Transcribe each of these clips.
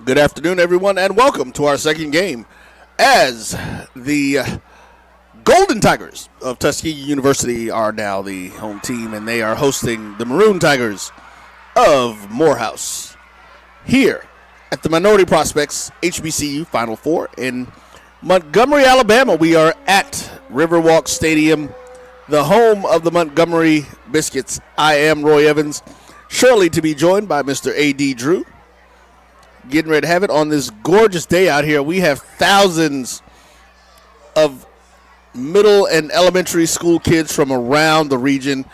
Good afternoon, everyone, and welcome to our second game as the Golden Tigers of Tuskegee University are now the home team, and they are hosting the Maroon Tigers of Morehouse here at the Minority Prospects HBCU Final Four in Montgomery, Alabama. We are at Riverwalk Stadium, the home of the Montgomery Biscuits. I am Roy Evans, surely to be joined by Mr. A.D. Drew. Getting ready to have it on this gorgeous day out here. We have thousands of middle and elementary school kids from around the region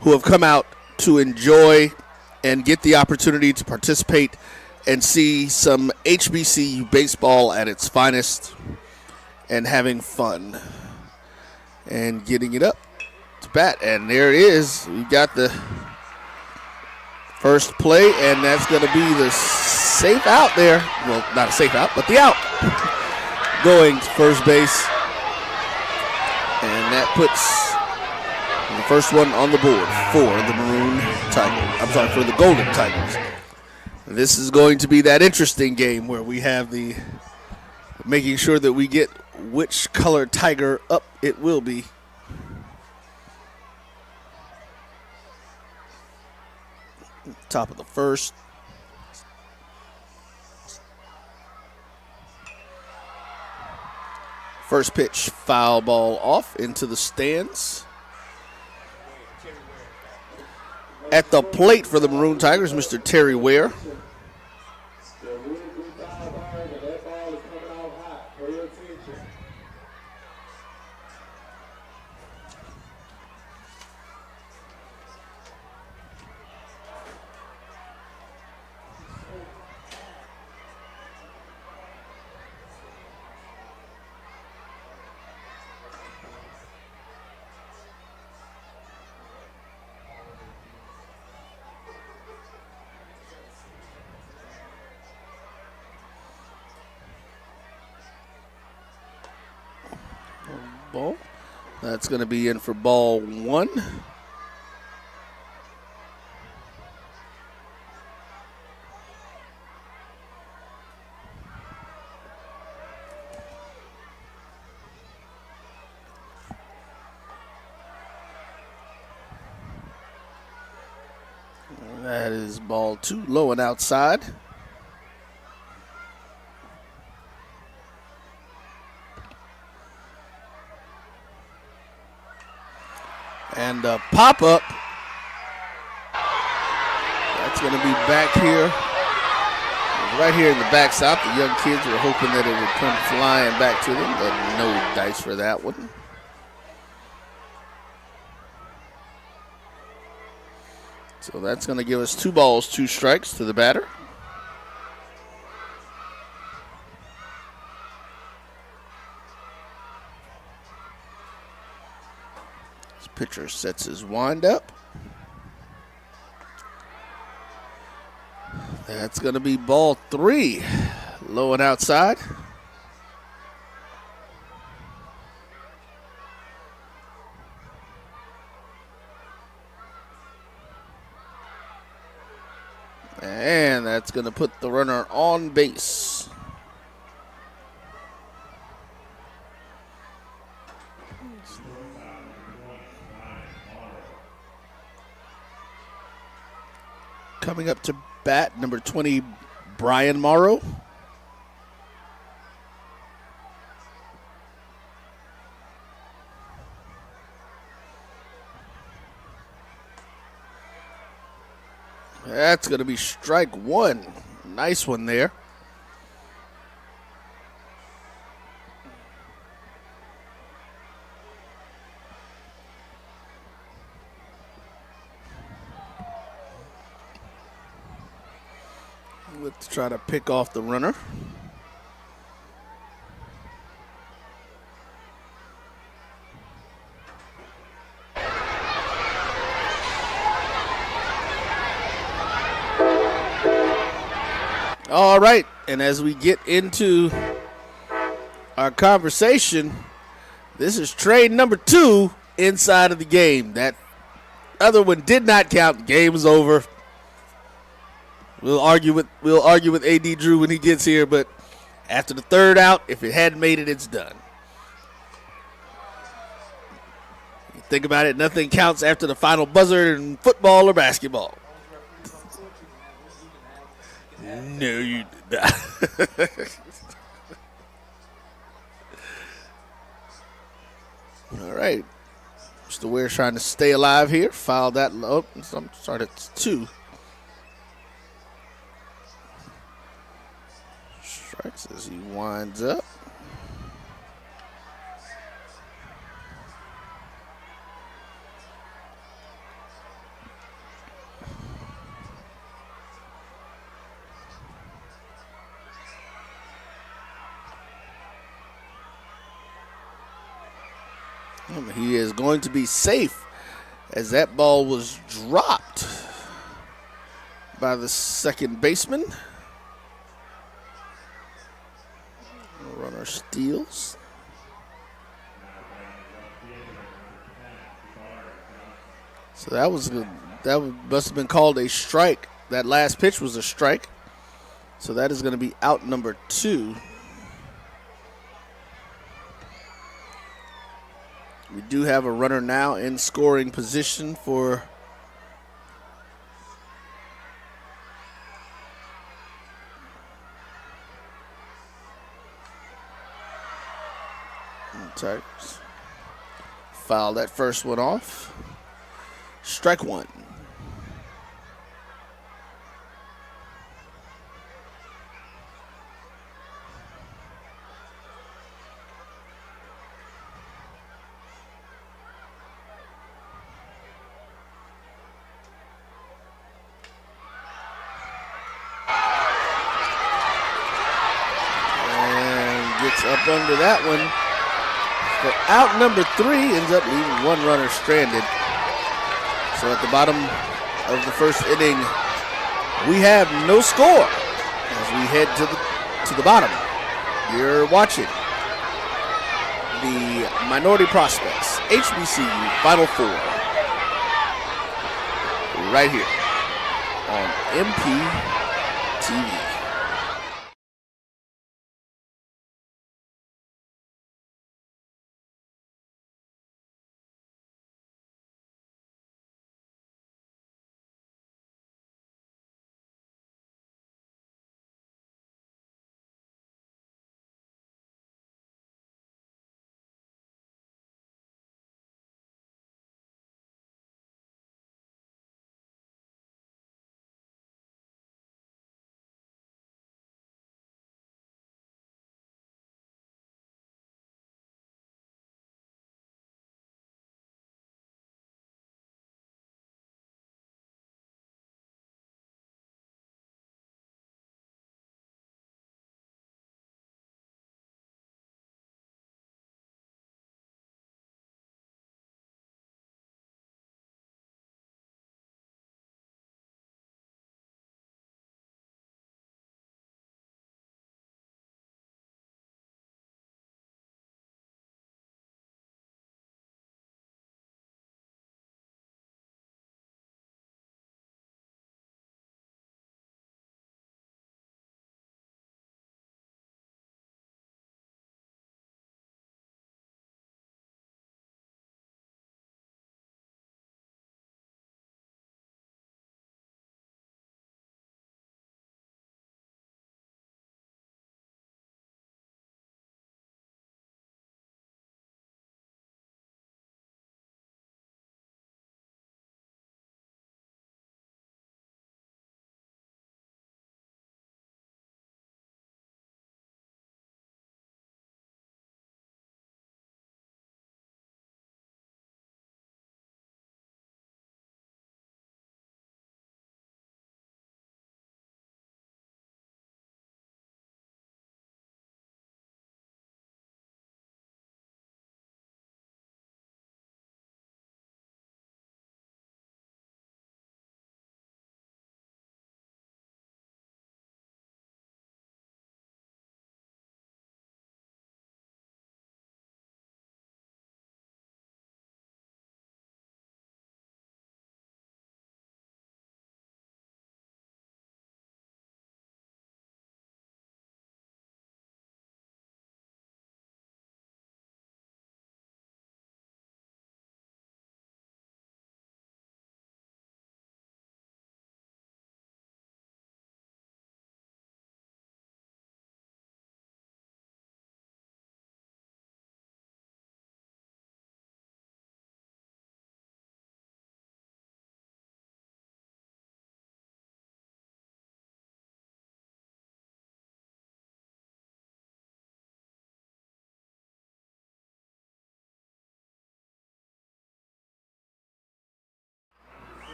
who have come out to enjoy and get the opportunity to participate and see some HBCU baseball at its finest and having fun and getting it up to bat. And there it is. We got the first play, and that's going to be the safe out there. Well, not a safe out, but the out. Going to first base. And that puts the first one on the board for the Maroon Tigers. I'm sorry, for the Golden Tigers. This is going to be that interesting game where we have the making sure that we get which color tiger up it will be. Top of the first. First pitch, foul ball off into the stands. At the plate for the Maroon Tigers, Mr. Terry Ware. Ball. That's going to be in for ball one. That is ball two, low and outside. And a pop-up. That's going to be back here. Right here in the backstop. The young kids were hoping that it would come flying back to them, but no dice for that one. So that's going to give us 2 balls, 2 strikes to the batter. Pitcher sets his wind up. That's going to be ball 3, low and outside. And that's going to put the runner on base. Coming up to bat, number 20, Brian Morrow. That's going to be strike 1. Nice one there. Let's try to pick off the runner. All right, and as we get into our conversation, this is trade number 2 inside of the game. That other one did not count. The game is over. We'll argue with AD Drew when he gets here, but after the third out, if it hadn't made it, it's done. You think about it, nothing counts after the final buzzer in football or basketball. No, you did not. All right. Mr. Ware's trying to stay alive here. Foul that low. Start at 2. Strikes as he winds up. He is going to be safe as that ball was dropped by the second baseman. Runner steals. So that was good. That must have been called a strike. That last pitch was a strike. So that is going to be out number 2. We do have a runner now in scoring position for Tigers. Foul that first one off. Strike 1. Gets up under that one. For out number 3, ends up leaving one runner stranded. So at the bottom of the first inning, we have no score as we head to the bottom. You're watching the Minority Prospects HBCU Final Four right here on MP TV.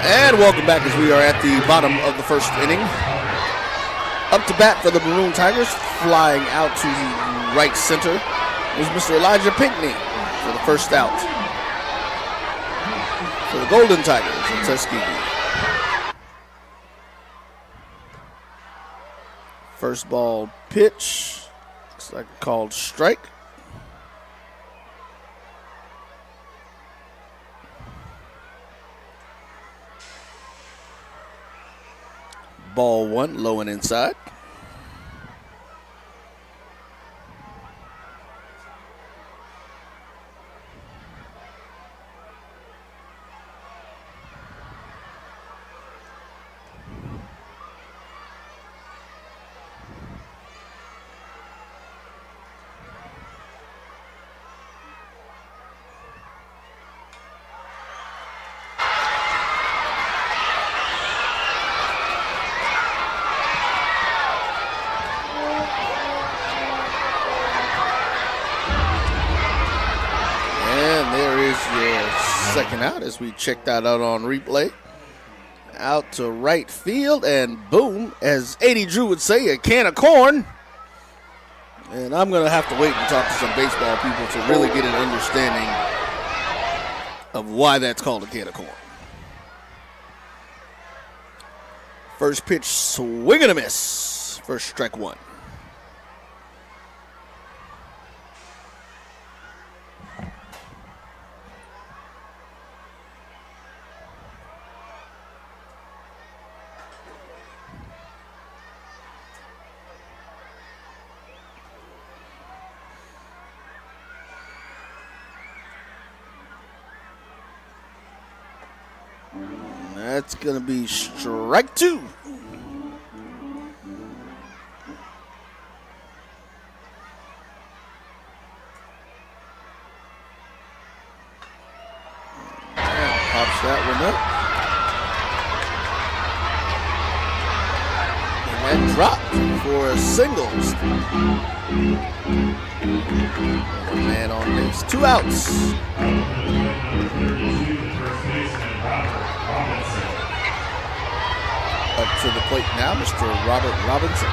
And welcome back as we are at the bottom of the first inning. Up to bat for the Maroon Tigers, flying out to the right center, is Mr. Elijah Pinckney for the first out for the Golden Tigers of Tuskegee. First ball pitch, looks like a called strike. Ball one, low and inside. Second out as we check that out on replay. Out to right field, and boom, as 80 Drew would say, a can of corn. And I'm going to have to wait and talk to some baseball people to really get an understanding of why that's called a can of corn. First pitch, swing and a miss. First strike one. That's going to be strike two. Pops that one up. And that dropped for a single. One man on base, 2 outs. Up to the plate now, Mr. Robert Robinson.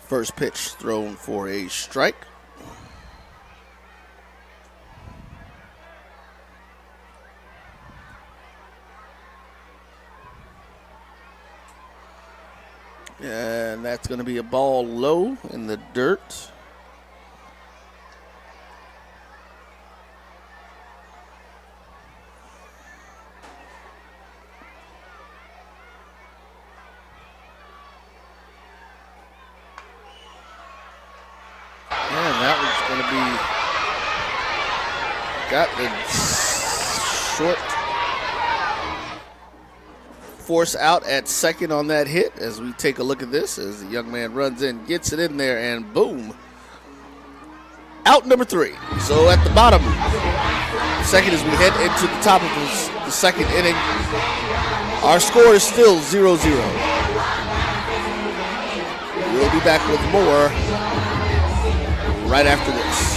First pitch thrown for a strike. And that's going to be a ball low in the dirt. Got the short force out at second on that hit as we take a look at this as the young man runs in, gets it in there, and boom. Out number 3. So at the bottom, second as we head into the top of the second inning, our score is still 0-0. We'll be back with more right after this.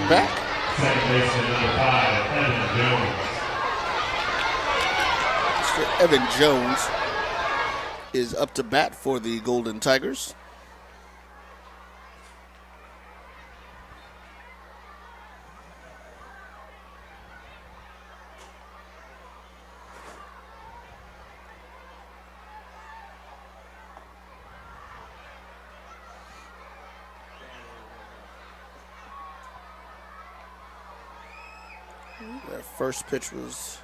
back. Second baseman number 5, Evan Jones. Mr. Evan Jones is up to bat for the Golden Tigers. That first pitch was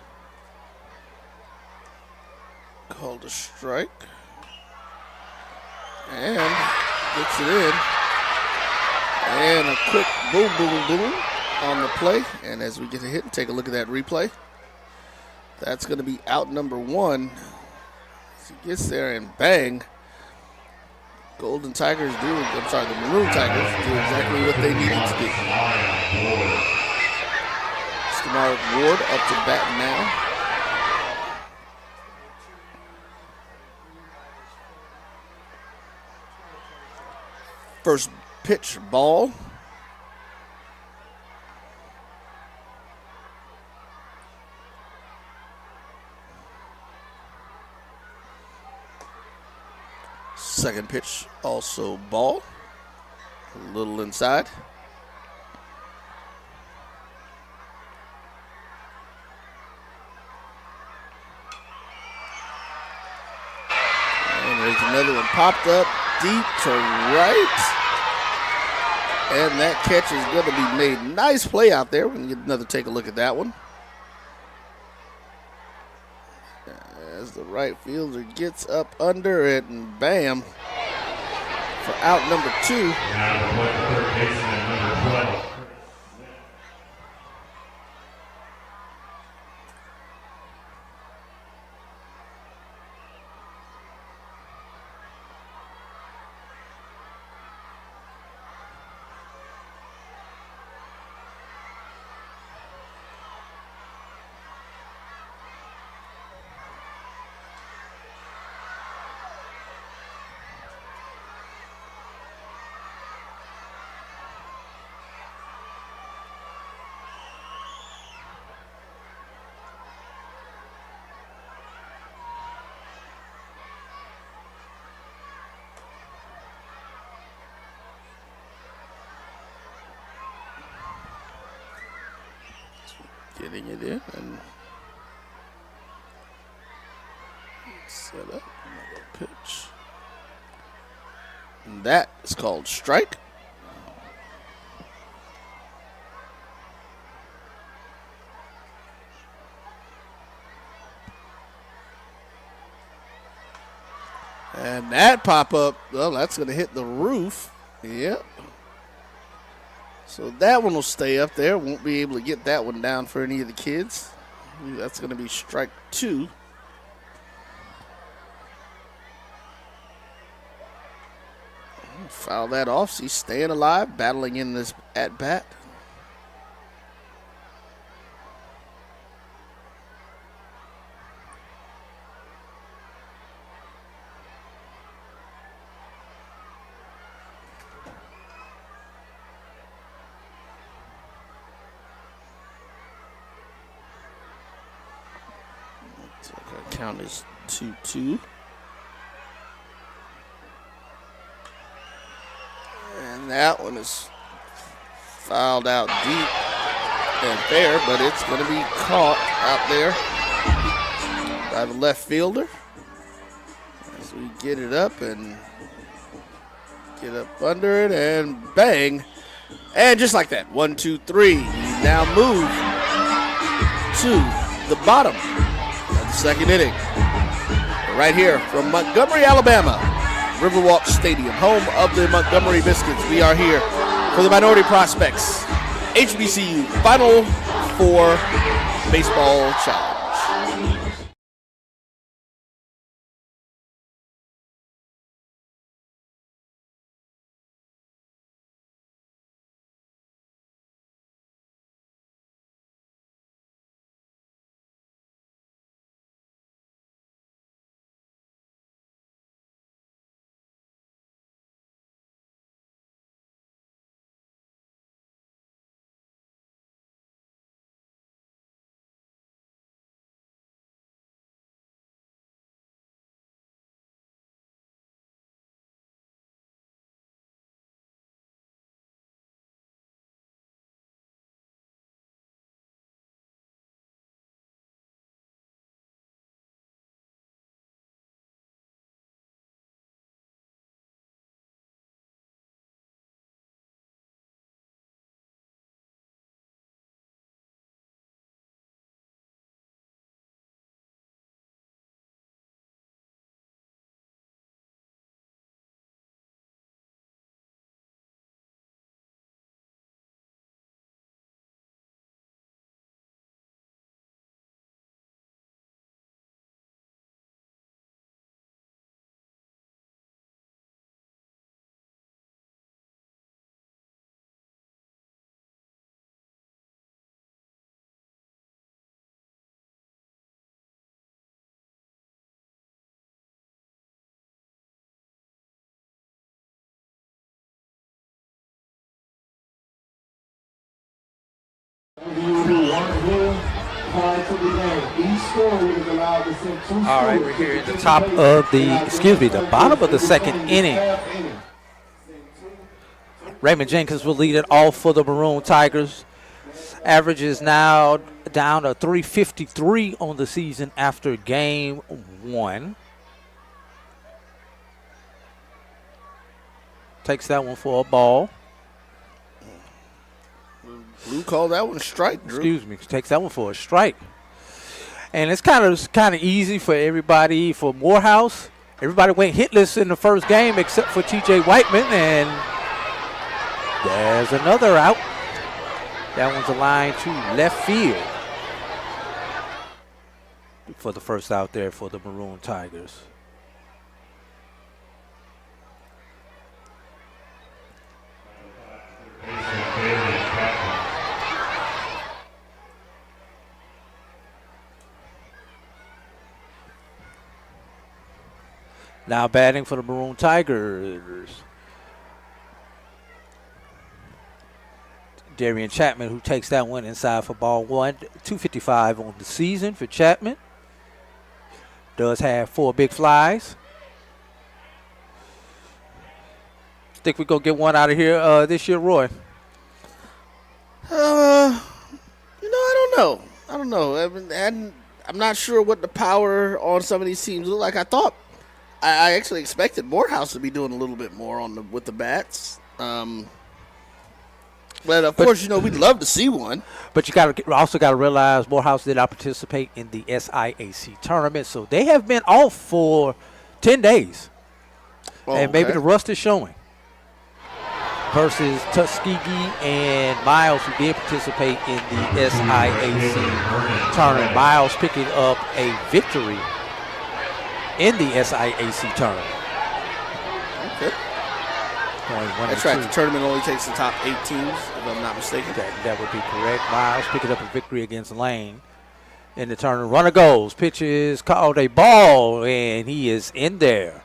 called a strike. And gets it in. And a quick boom, boom, boom on the play. And as we get a hit and take a look at that replay, that's going to be out number 1. As he gets there and bang. The Maroon Tigers do exactly what they needed to do. Mark Ward up to bat now. First pitch, ball. Second pitch, also ball. A little inside. There's another one popped up deep to right. And that catch is going to be made. Nice play out there. We're going to get another take a look at that one. As the right fielder gets up under it, and bam, for out number 2. Now the third baseman number 12. Getting it in and set up another pitch. And that is called strike. And that pop-up, well, that's going to hit the roof. Yep. So that one will stay up there. Won't be able to get that one down for any of the kids. That's going to be strike 2. Foul that off. He's staying alive, battling in this at-bat. Count is 2-2. And that one is fouled out deep and fair, but it's going to be caught out there by the left fielder. As we get it up and get up under it and bang. And just like that, 1, 2, 3. We now move to the bottom of the second inning. Right here from Montgomery, Alabama, Riverwalk Stadium, home of the Montgomery Biscuits. We are here for the Minority Prospects HBCU Final Four Baseball Challenge. All right, we're here at the the bottom of the second inning. Raymond Jenkins will lead it off for the Maroon Tigers. Average is now down to 353 on the season after game 1. Takes that one for a ball. Blue called that one a strike, Drew. Excuse me. Takes that one for a strike. And it's kind of easy for everybody. For Morehouse, everybody went hitless in the first game except for T.J. Whiteman, and there's another out. That one's a line to left field for the first out there for the Maroon Tigers. Now batting for the Maroon Tigers, Darian Chapman, who takes that one inside for ball 1. 255 on the season for Chapman. Does have 4 big flies. Think we're going to get one out of here this year, Roy? I don't know. I'm not sure what the power on some of these teams look like. I actually expected Morehouse to be doing a little bit more with the bats. But of course, we'd love to see one. But you also got to realize Morehouse did not participate in the SIAC tournament, so they have been off for 10 days. And maybe the rust is showing. Versus Tuskegee and Miles, who did participate in the SIAC tournament. Miles picking up a victory in the SIAC tournament. Okay. That's right. The tournament only takes the top 8 teams, if I'm not mistaken. That would be correct. Miles picking up a victory against Lane in the tournament. Runner goes. Pitch is called a ball, and he is in there.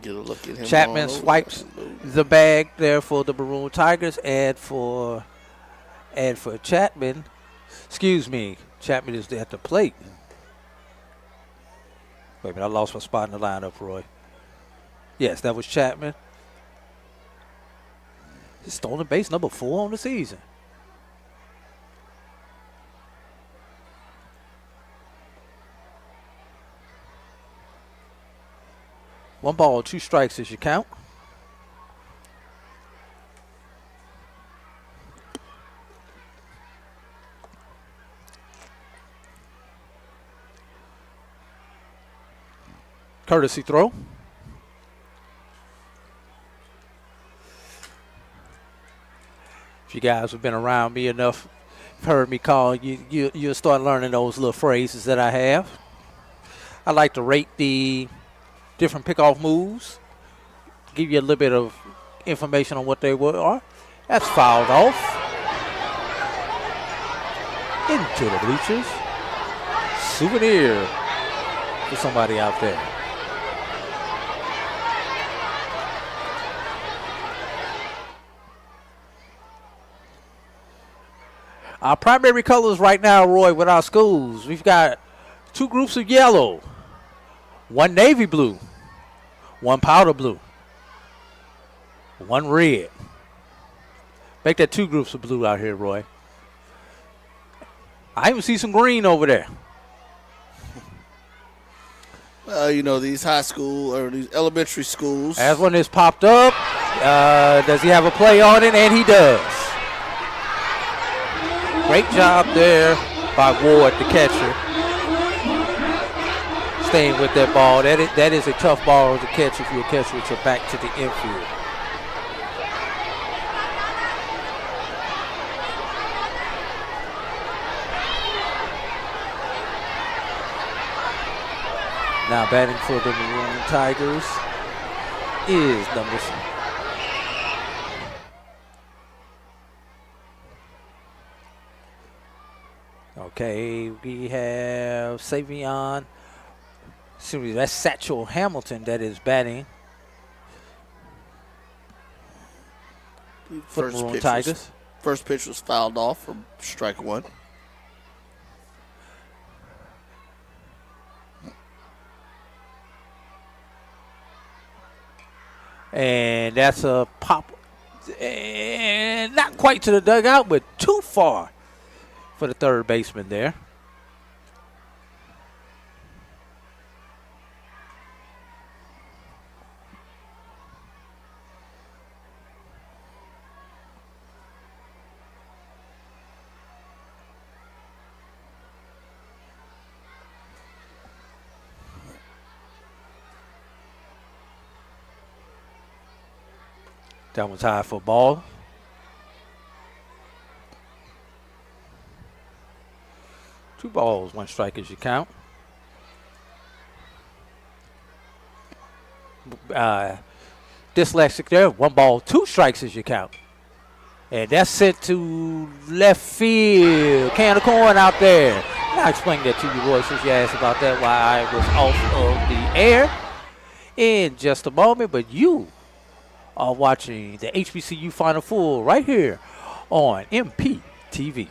Get a look at him. Chapman swipes the bag there for the Maroon Tigers, and for Chapman, Chapman is at the plate. Wait a minute, I lost my spot in the lineup, Roy. Yes, that was Chapman. His stolen base number 4 on the season. One ball, 2 strikes as you count. Courtesy throw. If you guys have been around me enough, you've heard me call, you'll start learning those little phrases that I have. I like to rate the different pickoff moves, give you a little bit of information on what they are. That's fouled off. Into the bleachers. Souvenir for somebody out there. Our primary colors right now, Roy, with our schools, we've got 2 groups of yellow, 1 navy blue, 1 powder blue, 1 red. Make that 2 groups of blue out here, Roy. I even see some green over there. Well, these high school or these elementary schools. As one is popped up, does he have a play on it? And he does. Great job there by Ward, the catcher. Staying with that ball. That is a tough ball to catch if you're a catcher with your back to the infield. Now batting for the Maroon Tigers is number 6. Okay, we have Savion. That's Satchel Hamilton that is batting for the Maroon Tigers. First pitch was fouled off for strike one. And that's a pop. And not quite to the dugout, but too far for the third baseman there. That one's high for a ball. Two balls, one strike as you count. Dyslexic there. One ball, two strikes as you count. And that's sent to left field. Can of corn out there. I'll explain that to you, boys, since you asked about that, why I was off of the air in just a moment. But you are watching the HBCU Final Four right here on MPTV.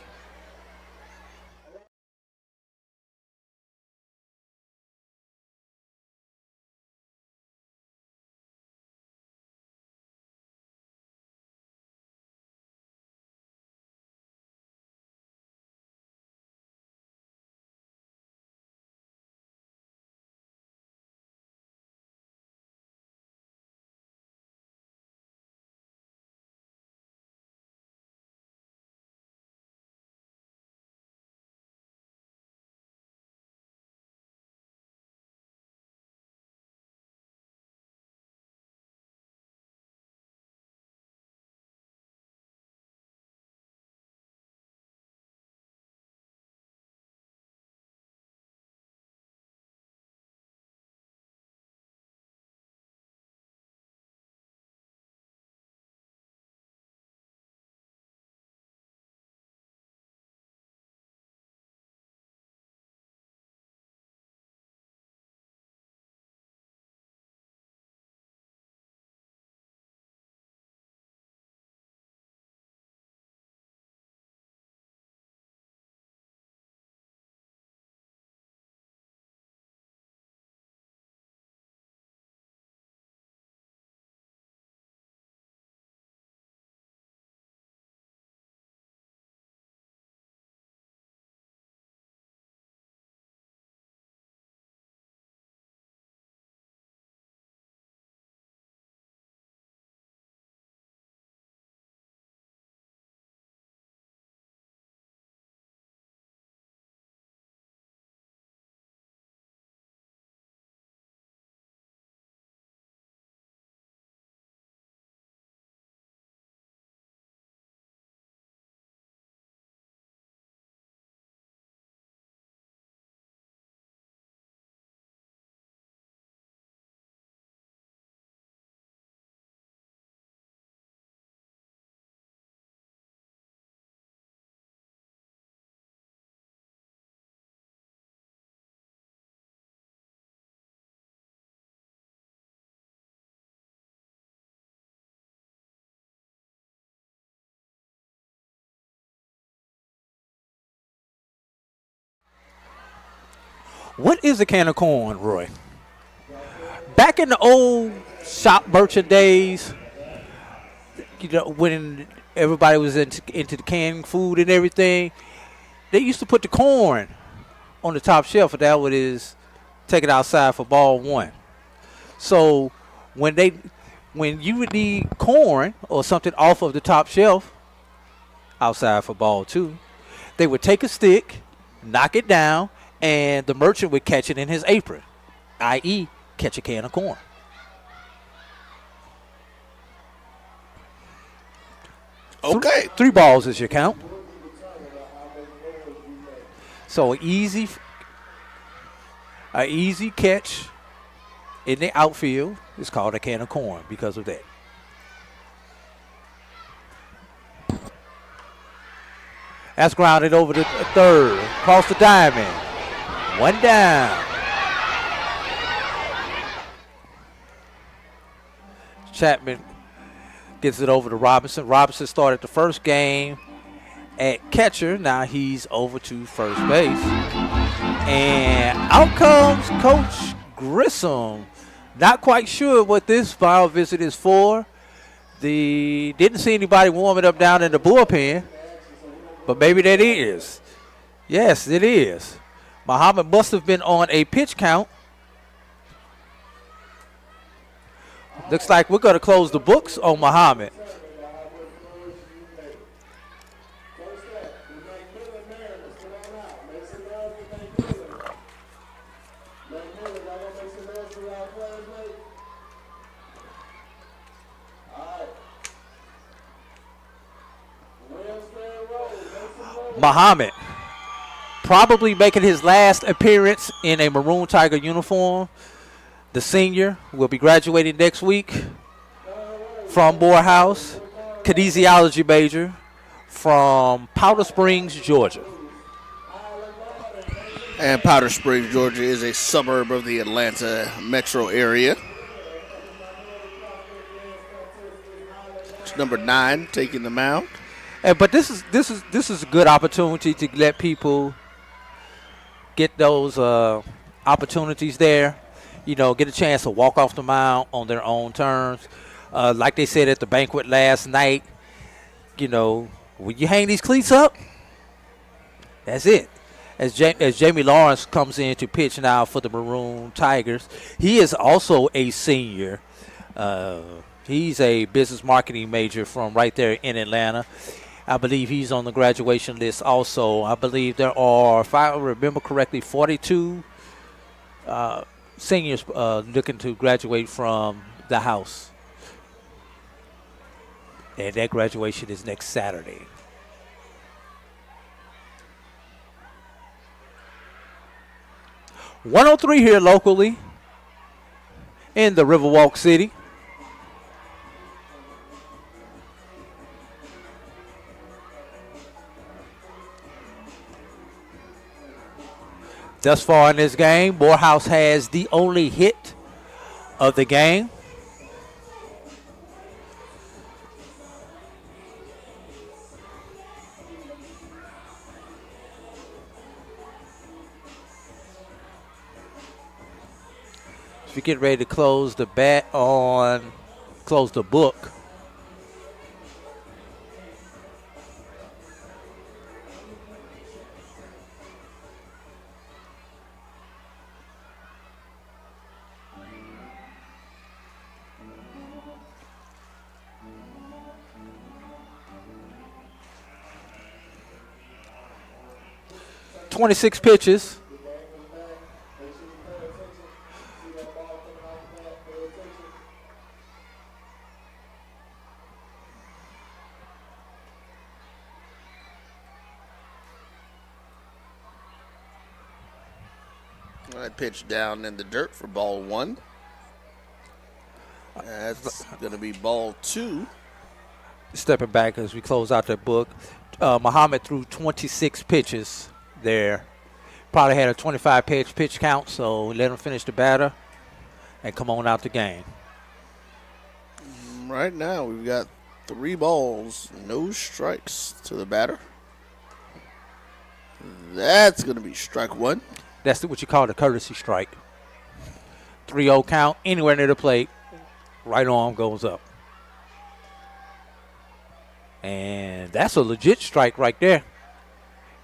What is a can of corn, Roy? Back in the old shop merchant days, you know, when everybody was into the canned food and everything, they used to put the corn on the top shelf, and that was take it outside for ball one. So when you would need corn or something off of the top shelf outside for ball two, they would take a stick, knock it down, and the merchant would catch it in his apron, i.e., catch a can of corn. Okay. Three balls is your count. So an easy catch in the outfield is called a can of corn because of that. That's grounded over the third, across the diamond. One down. Chapman Gets it over to Robinson. Robinson started the first game at catcher. Now he's over to first base. And out comes Coach Grissom. Not quite sure what this foul visit is for. Didn't see anybody warming up down in the bullpen, but maybe that is. Yes, it is. Muhammad must have been on a pitch count. Looks like we're going to close the books on Muhammad. Muhammad probably making his last appearance in a Maroon Tiger uniform. The senior will be graduating next week from Morehouse, kinesiology major from Powder Springs, Georgia. And Powder Springs, Georgia is a suburb of the Atlanta metro area. It's number 9 taking the mound. But this is a good opportunity to let people get those opportunities there. You know, get a chance to walk off the mound on their own terms. Like they said at the banquet last night, you know, when you hang these cleats up, that's it. As Jamie Lawrence comes in to pitch now for the Maroon Tigers, he is also a senior. He's a business marketing major from right there in Atlanta. I believe he's on the graduation list also. I believe there are, if I remember correctly, 42 seniors looking to graduate from the house. And that graduation is next Saturday. .103 here locally in the Riverwalk City. Thus far in this game, Morehouse has the only hit of the game. As we get ready to close the book. .26 pitches. That pitch down in the dirt for ball 1. That's going to be ball 2. Stepping back as we close out the book. Muhammad threw 26 pitches there. Probably had a 25 pitch count, so let him finish the batter and come on out the game. Right now we've got 3 balls, no strikes to the batter. That's going to be strike 1. That's what you call the courtesy strike. 3-0 count, anywhere near the plate, right arm goes up. And that's a legit strike right there.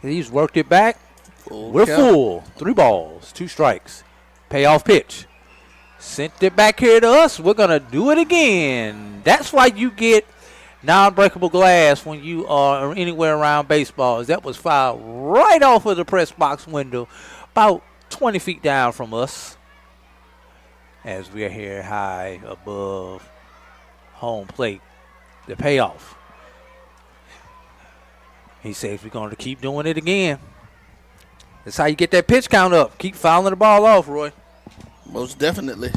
He's worked it back. We're full. 3 balls, 2 strikes. Payoff pitch. Sent it back here to us. We're going to do it again. That's why you get non-breakable glass when you are anywhere around baseball. That was fouled right off of the press box window, about 20 feet down from us, as we're here high above home plate. The payoff. He says we're going to keep doing it again. That's how you get that pitch count up. Keep fouling the ball off, Roy. Most definitely.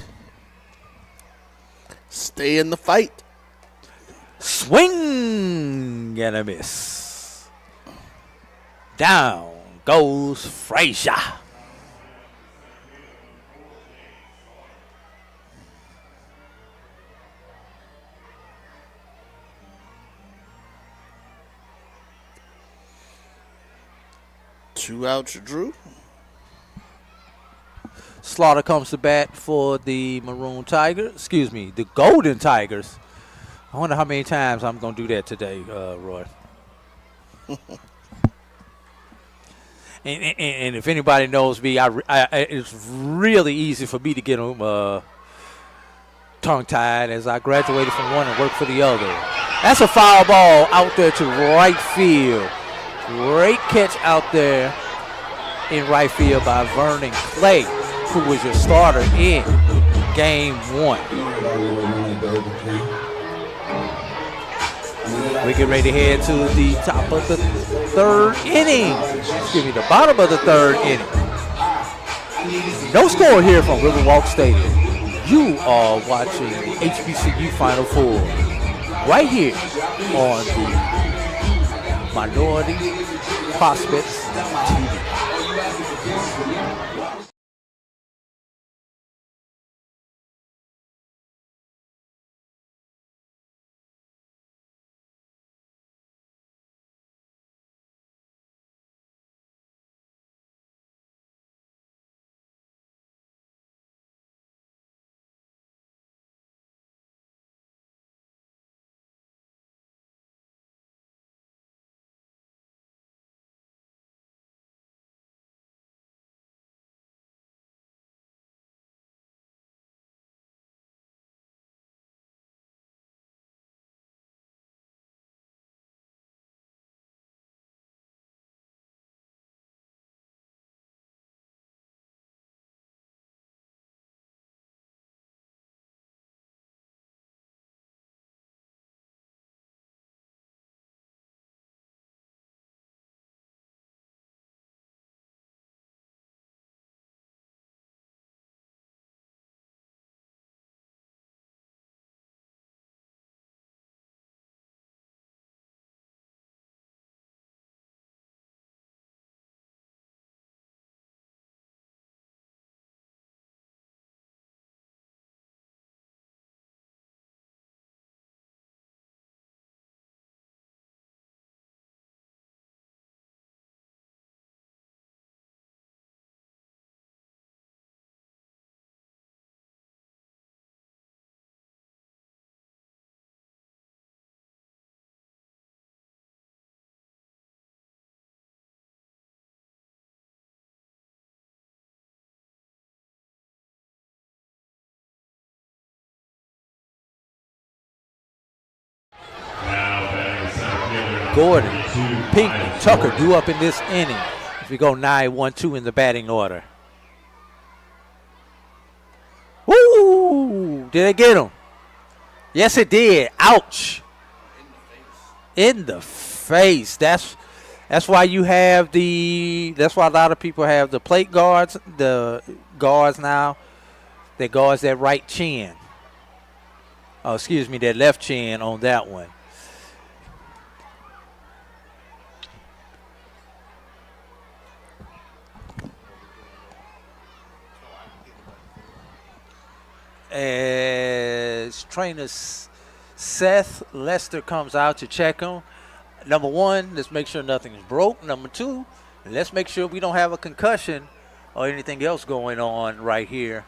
Stay in the fight. Swing and a miss. Down goes Frazier. 2 outs, Drew. Slaughter comes to bat for the Maroon Tigers. Excuse me, the Golden Tigers. I wonder how many times I'm going to do that today, Roy. And if anybody knows me, it's really easy for me to get them tongue-tied as I graduated from one and worked for the other. That's a foul ball out there to right field. Great catch out there in right field by Vernon Clay, who was your starter in game 1. We get ready to head to the top of the 3rd inning. Excuse me, the bottom of the 3rd inning. No score here from Riverwalk Stadium. You are watching the HBCU Final Four right here on the Minority Prospects TV. Gordon, Pinckney, Tucker due up in this inning. If we go 9-1-2 in the batting order. Woo! Did it get him? Yes, it did. Ouch. In the face. That's why you have that's why a lot of people have the plate guards, the guards now. That guards that right chin. Oh, excuse me, that left chin on that one. As trainer Seth Lester comes out to check him. Number 1, let's make sure nothing's broke. Number 2, let's make sure we don't have a concussion or anything else going on right here.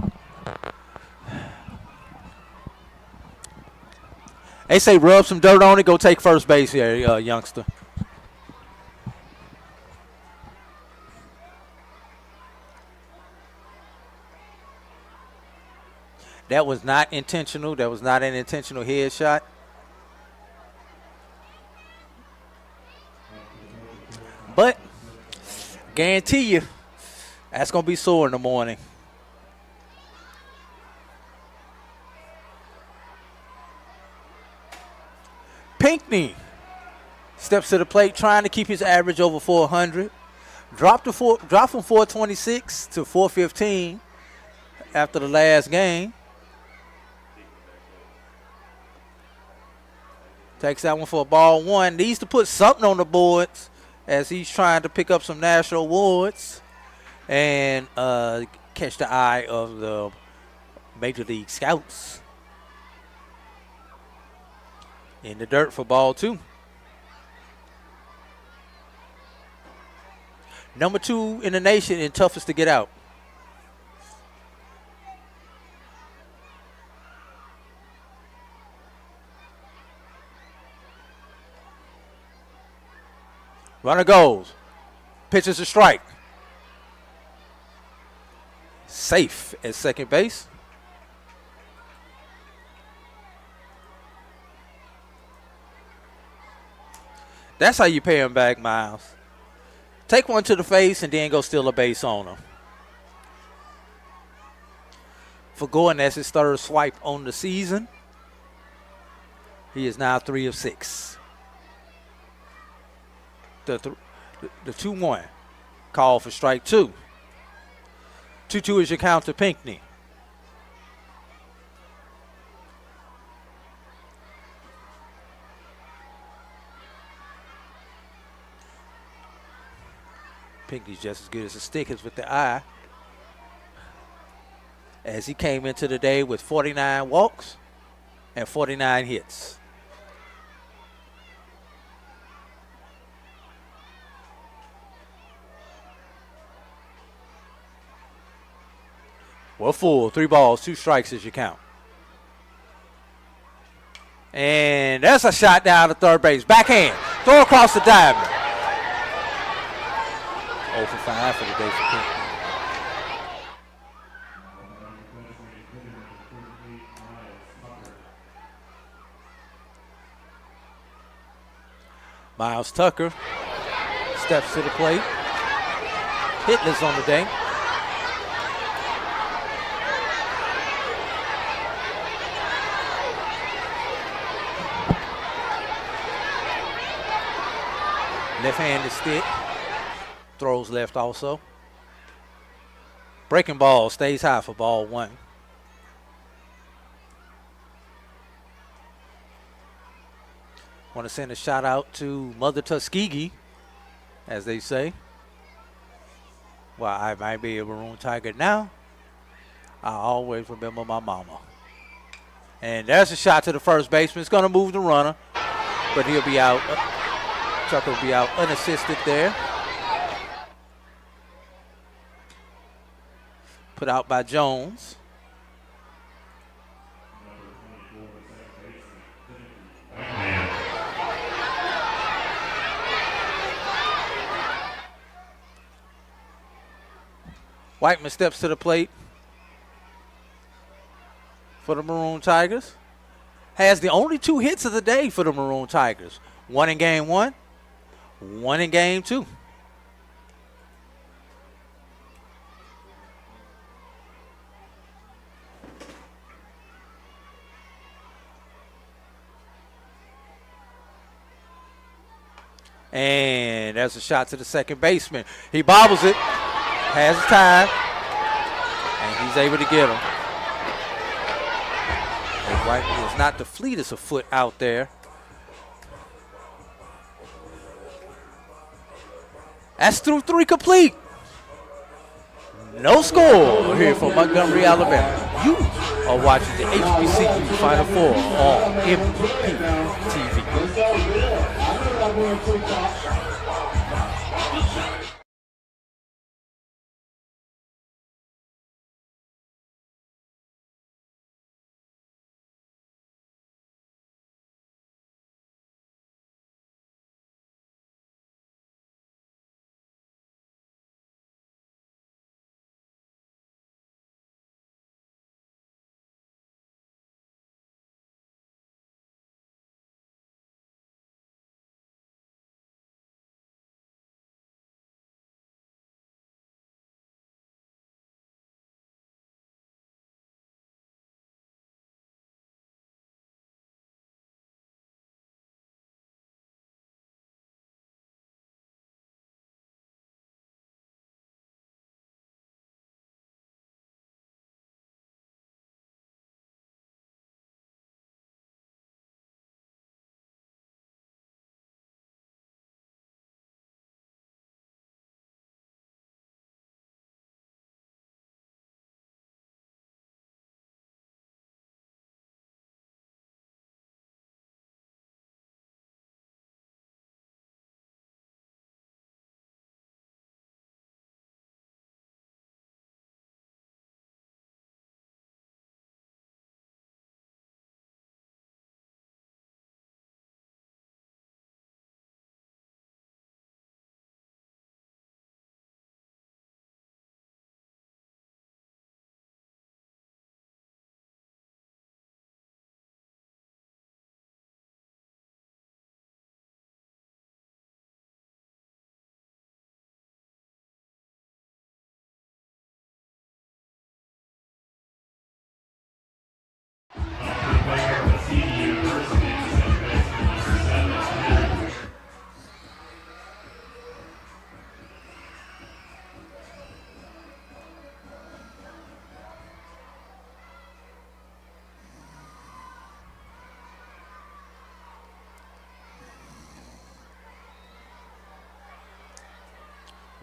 They say rub some dirt on it, go take first base here, youngster. That was not intentional. That was not an intentional headshot. But guarantee you, that's going to be sore in the morning. Pinckney steps to the plate trying to keep his average over 400. Dropped from 426 to 415 after the last game. Takes that one for a ball 1. Needs to put something on the boards as he's trying to pick up some national awards and catch the eye of the Major League Scouts. In the dirt for ball 2. Number 2 in the nation and toughest to get out. Runner goes. Pitches a strike. Safe at second base. That's how you pay him back, Miles. Take one to the face and then go steal a base on him. For Gordon, that's his third swipe on the season. He is now 3 of 6. The 2-1. Call for strike 2. 2-2 is your count to Pinckney. Pinckney's just as good as a stick as with the eye. As he came into the day with 49 walks and 49 hits. Well, full. 3 balls, 2 strikes is your count. And that's a shot down to third base. Backhand. Throw across the diamond. 0 for 5 for the day for Pinckney. Miles Tucker steps to the plate. Hitless on the day. Left-handed stick. Throws left also. Breaking ball stays high for ball 1. Want to send a shout out to Mother Tuskegee, as they say. While I might be a Maroon Tiger now, I always remember my mama. And there's a shot to the first baseman. It's going to move the runner, but he'll be out. Tucker will be out unassisted there. Put out by Jones. Whiteman steps to the plate for the Maroon Tigers. Has the only 2 hits of the day for the Maroon Tigers. 1 in game 1, 1 in game 2. And there's a shot to the second baseman. He bobbles it, has time, and he's able to get him. White is not the fleetest of foot out there. That's through 3 complete. No score here from Montgomery, Alabama. You are watching the HBCU Final Four on MVP TV.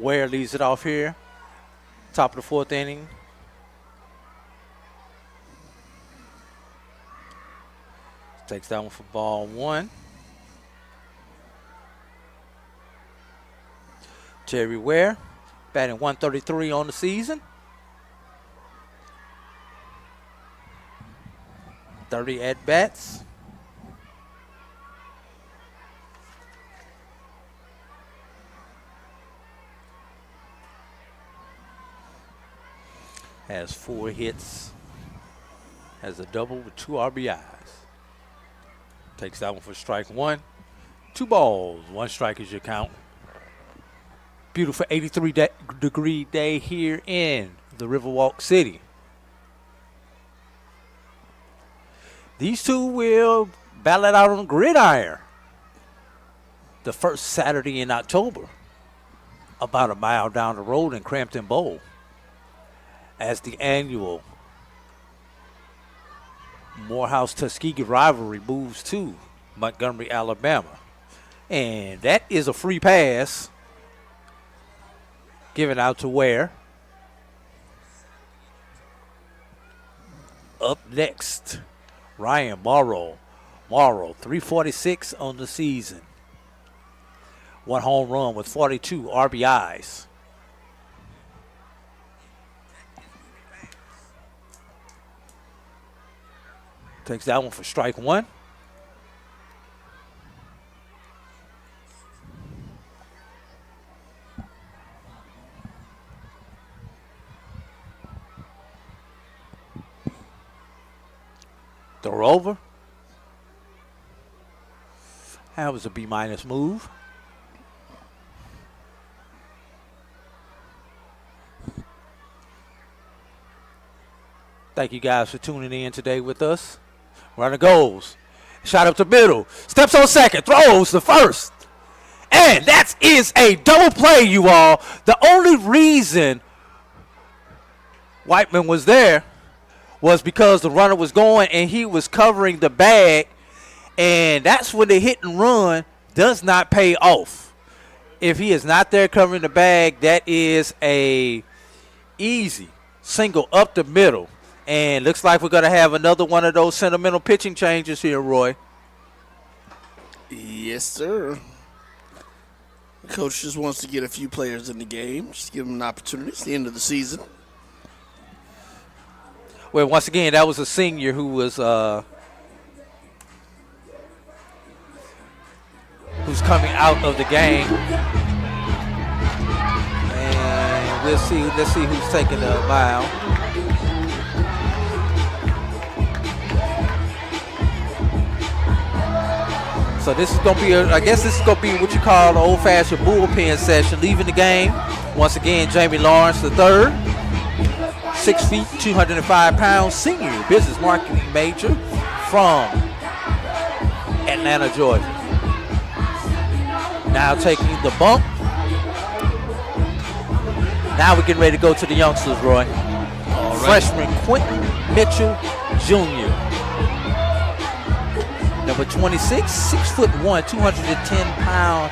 Ware leads it off here. Top of the fourth inning. Takes that one for ball one. Jerry Ware, batting 133 on the season. 30 at-bats. Has 4 hits. Has a double with 2 RBIs. Takes that one for strike one. 2 balls, 1 strike is your count. Beautiful 83-degree day here in the Riverwalk City. These two will battle it out on the gridiron the first Saturday in October, about a mile down the road in Crampton Bowl, as the annual Morehouse-Tuskegee rivalry moves to Montgomery, Alabama. And that is a free pass given out to Ware. Up next, Ryan Morrow. Morrow, 346 on the season. 1 home run with 42 RBIs. Takes that one for strike one. Throw over. That was a B-minus move. Thank you guys for tuning in today with us. Runner goes. Shot up the middle. Steps on second. Throws the first. And that is a double play, you all. The only reason Whiteman was there was because the runner was going and he was covering the bag, and that's when the hit and run does not pay off. If he is not there covering the bag, that is a easy single up the middle. And looks like we're going to have another one of those sentimental pitching changes here, Roy. Yes, sir. The coach just wants to get a few players in the game, just give them an opportunity. It's the end of the season. Well, once again, that was a senior who was who's coming out of the game. And we'll see. Let's see who's taking the mound. So this is going to be, I guess this is going to be what you call an old-fashioned bullpen session. Leaving the game, once again, Jamie Lawrence III. 6 feet, 205 pounds, senior business marketing major from Atlanta, Georgia. Now taking the bump. Now we're getting ready to go to the youngsters, Roy. All right. Freshman Quentin Mitchell Jr. Number 26, 6'1", 210-pound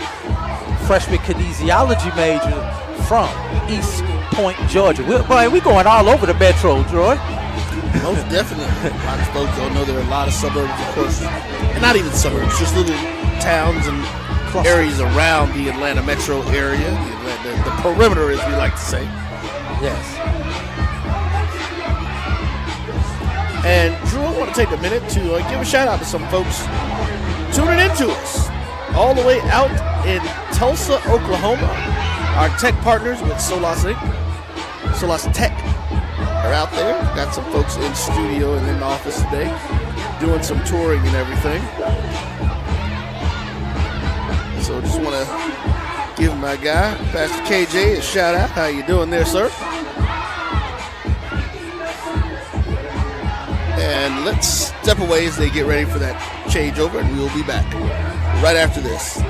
freshman kinesiology major from East Point, Georgia. We're going all over the metro, Troy. Most definitely. A lot of folks don't know there are a lot of suburbs, of course, and not even suburbs, just little towns and areas around the Atlanta metro area, the perimeter, as we like to say. Yes. And Drew, I want to take a minute to give a shout out to some folks tuning into us all the way out in Tulsa, Oklahoma. Our tech partners with Solas Tech are out there. Got some folks in studio and in the office today doing some touring and everything. So just want to give my guy, Pastor KJ, a shout out. How you doing there, sir? And let's step away as they get ready for that changeover, and we will be back right after this.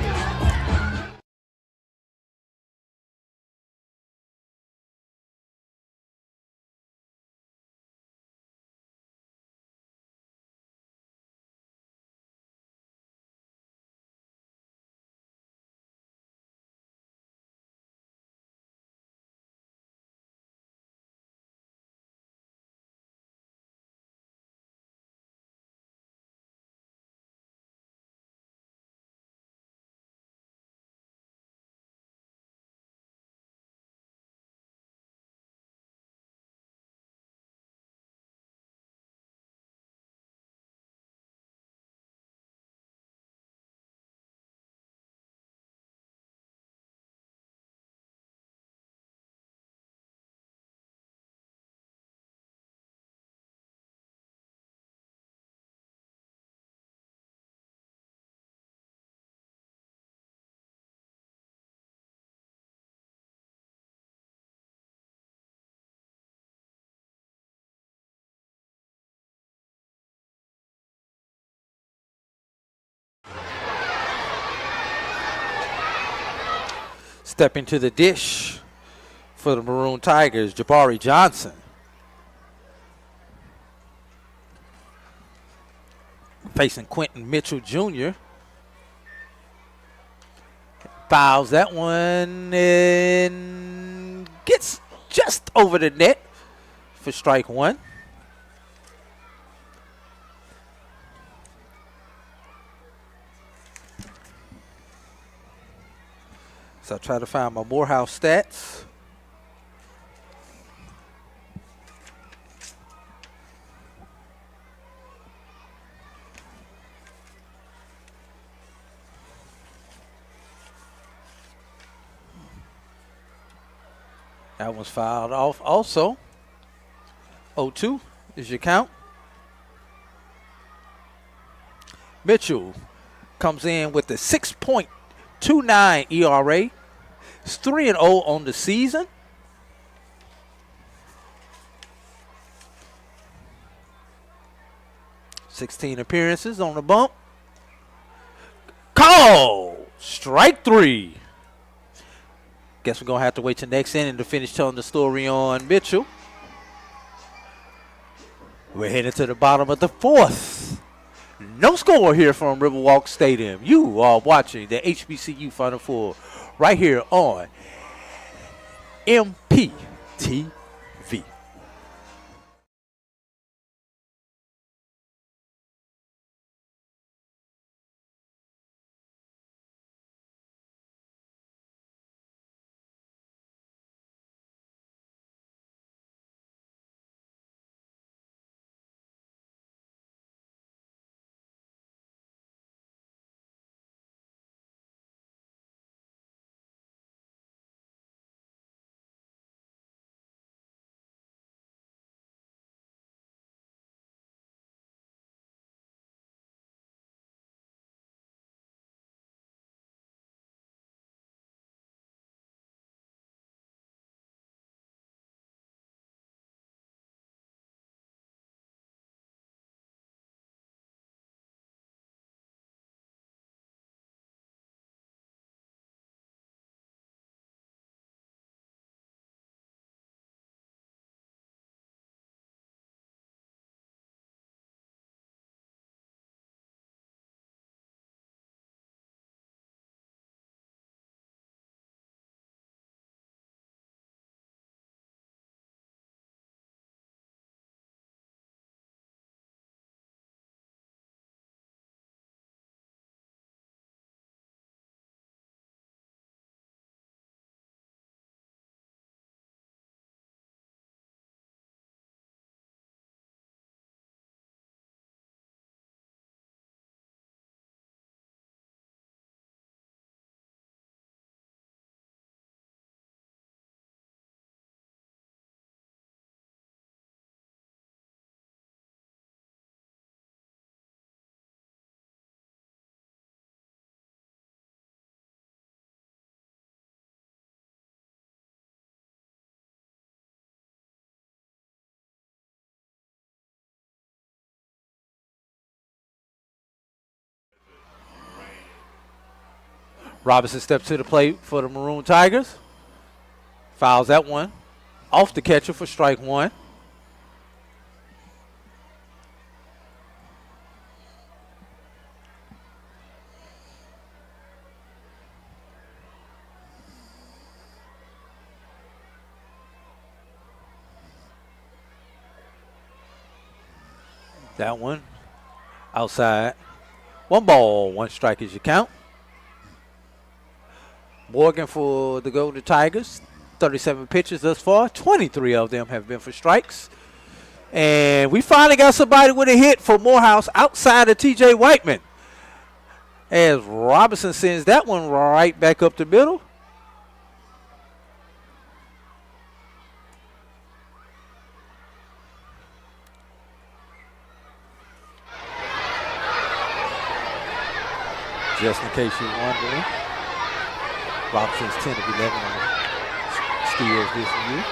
Stepping to the dish for the Maroon Tigers, Jabari Johnson. Facing Quentin Mitchell Jr. Fouls that one and gets just over the net for strike one. So I try to find my Morehouse stats. That one's fouled off also. 0-2 is your count. Mitchell comes in with a 6.29 ERA. It's 3-0 on the season. (16 appearances on the bump. Call! Strike three. Guess we're going to have to wait till next inning to finish telling the story on Mitchell. We're headed to the bottom of the fourth. No score here from Riverwalk Stadium. You are watching the HBCU Final Four right here on MPTV. Robinson steps to the plate for the Maroon Tigers. Fouls that one off the catcher for strike one. That one outside. 1 ball, 1 strike is your count. Morgan for the Golden Tigers, 37 pitches thus far. 23 of them have been for strikes. And we finally got somebody with a hit for Morehouse outside of T.J. Whiteman. As Robinson sends that one right back up the middle. Just in case you're wondering, Robinson's 10 of 11 on steals this year.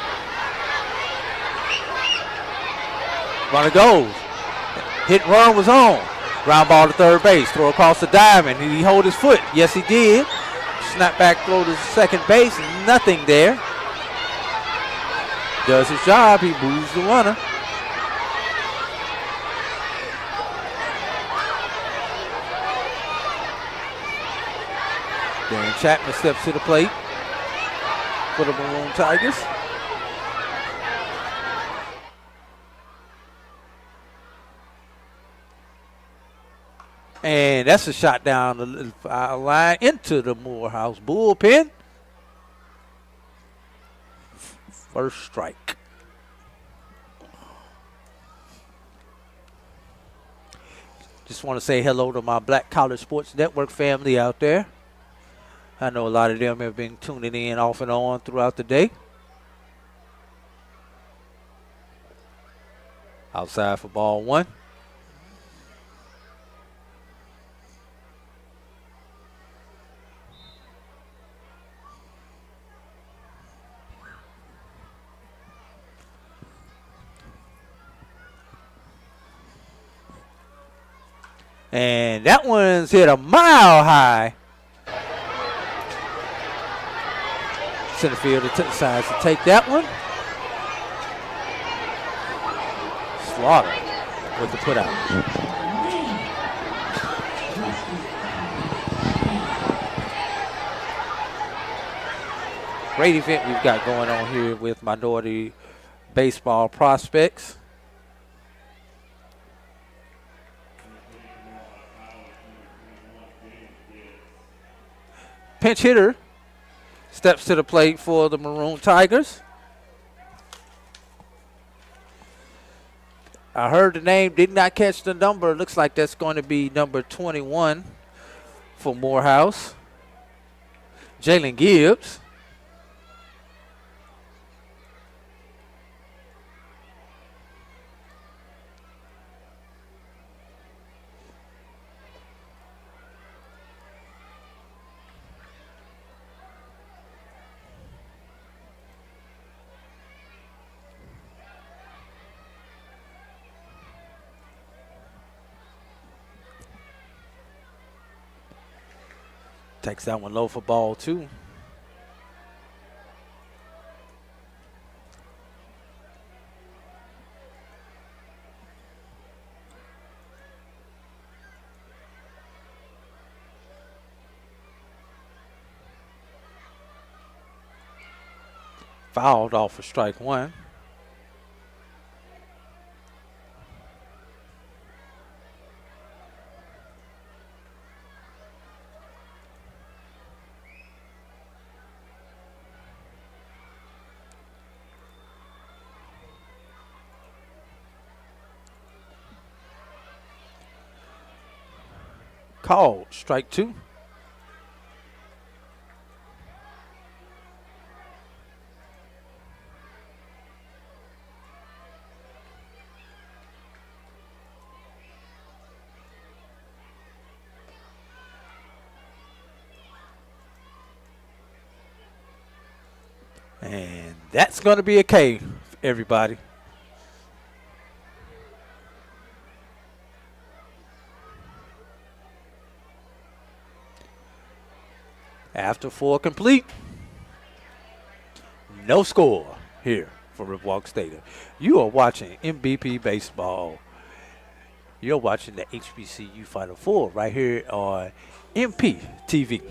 Runner goes. Hit and run was on. Ground ball to third base. Throw across the diamond. Did he hold his foot? Yes, he did. Snap back throw to second base. Nothing there. Does his job. He moves the runner. Dan Chapman steps to the plate for the Maroon Tigers. And that's a shot down the foul line into the Morehouse bullpen. First strike. Just want to say hello to my Black College Sports Network family out there. I know a lot of them have been tuning in off and on throughout the day. Outside for ball one. And that one's hit a mile high. Center fielder decides to take that one. Slaughter with the putout. Great event we've got going on here with minority baseball prospects. Pinch hitter steps to the plate for the Maroon Tigers. I heard the name, did not catch the number. Looks like that's going to be number 21 for Morehouse. Jalen Gibbs. Takes that one low for ball two. Fouled off for strike one. Called strike two. And that's going to be a K, everybody. After four complete, no score here for Riverwalk Stadium. You are watching MVP Baseball. You're watching the HBCU Final Four right here on MP TV.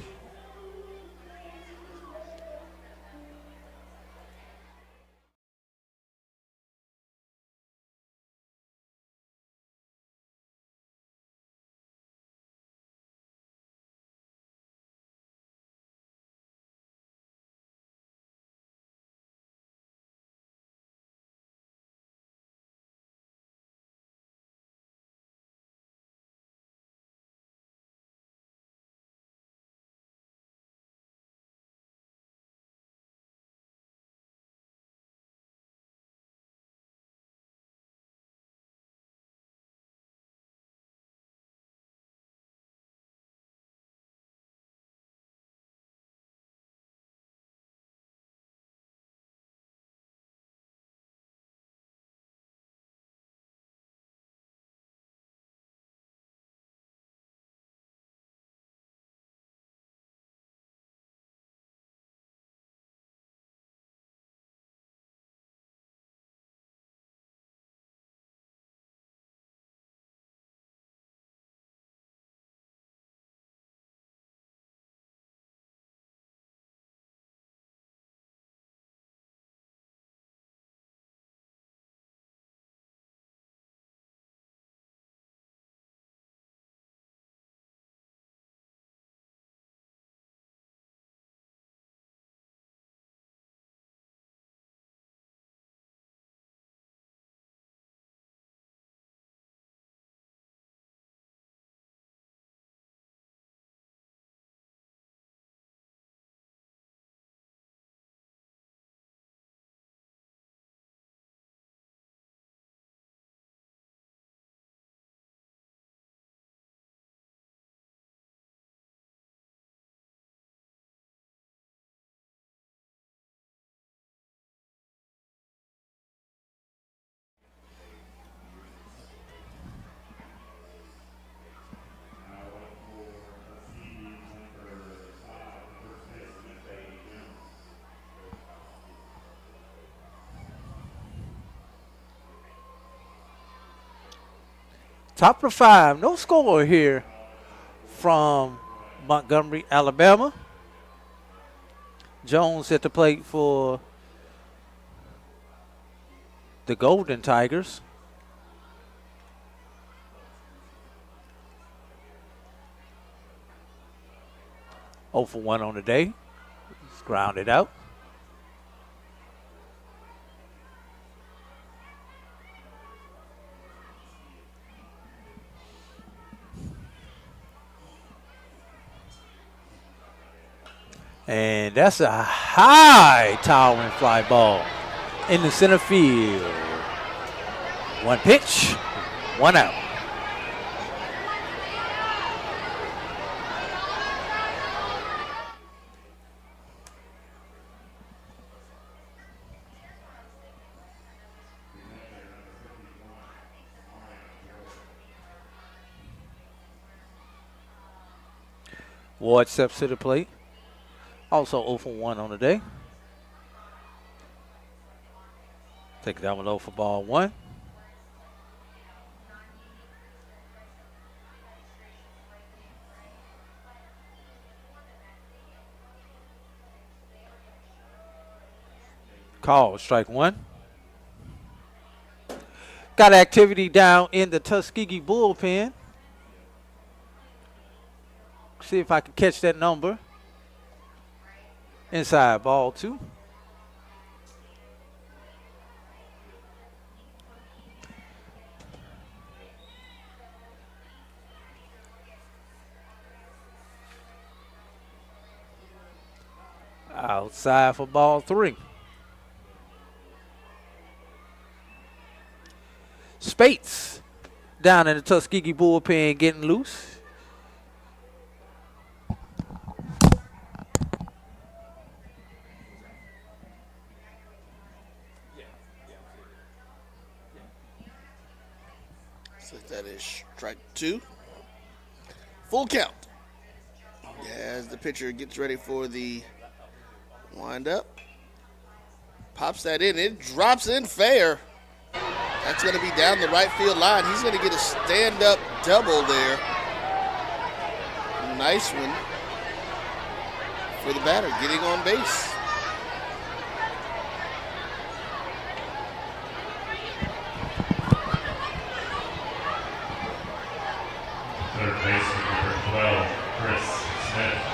Top of the 5. No score here from Montgomery, Alabama. Jones at the plate for the Golden Tigers. Oh for 1 on the day. He's grounded out. And that's a high towering fly ball in the center field. 1 pitch, 1 out. Ward steps to the plate. Also 0 for 1 on the day. Take it down with 0 for ball 1. Call, strike 1. Got activity down in the Tuskegee bullpen. See if I can catch that number. Inside, ball 2. Outside for ball 3. Spates down in the Tuskegee bullpen getting loose. So that is strike 2. Full count. As the pitcher gets ready for the windup. Pops that in. It drops in fair. That's going to be down the right field line. He's going to get a stand-up double there. Nice one for the batter, getting on base. Third baseman number 12, Chris Smith.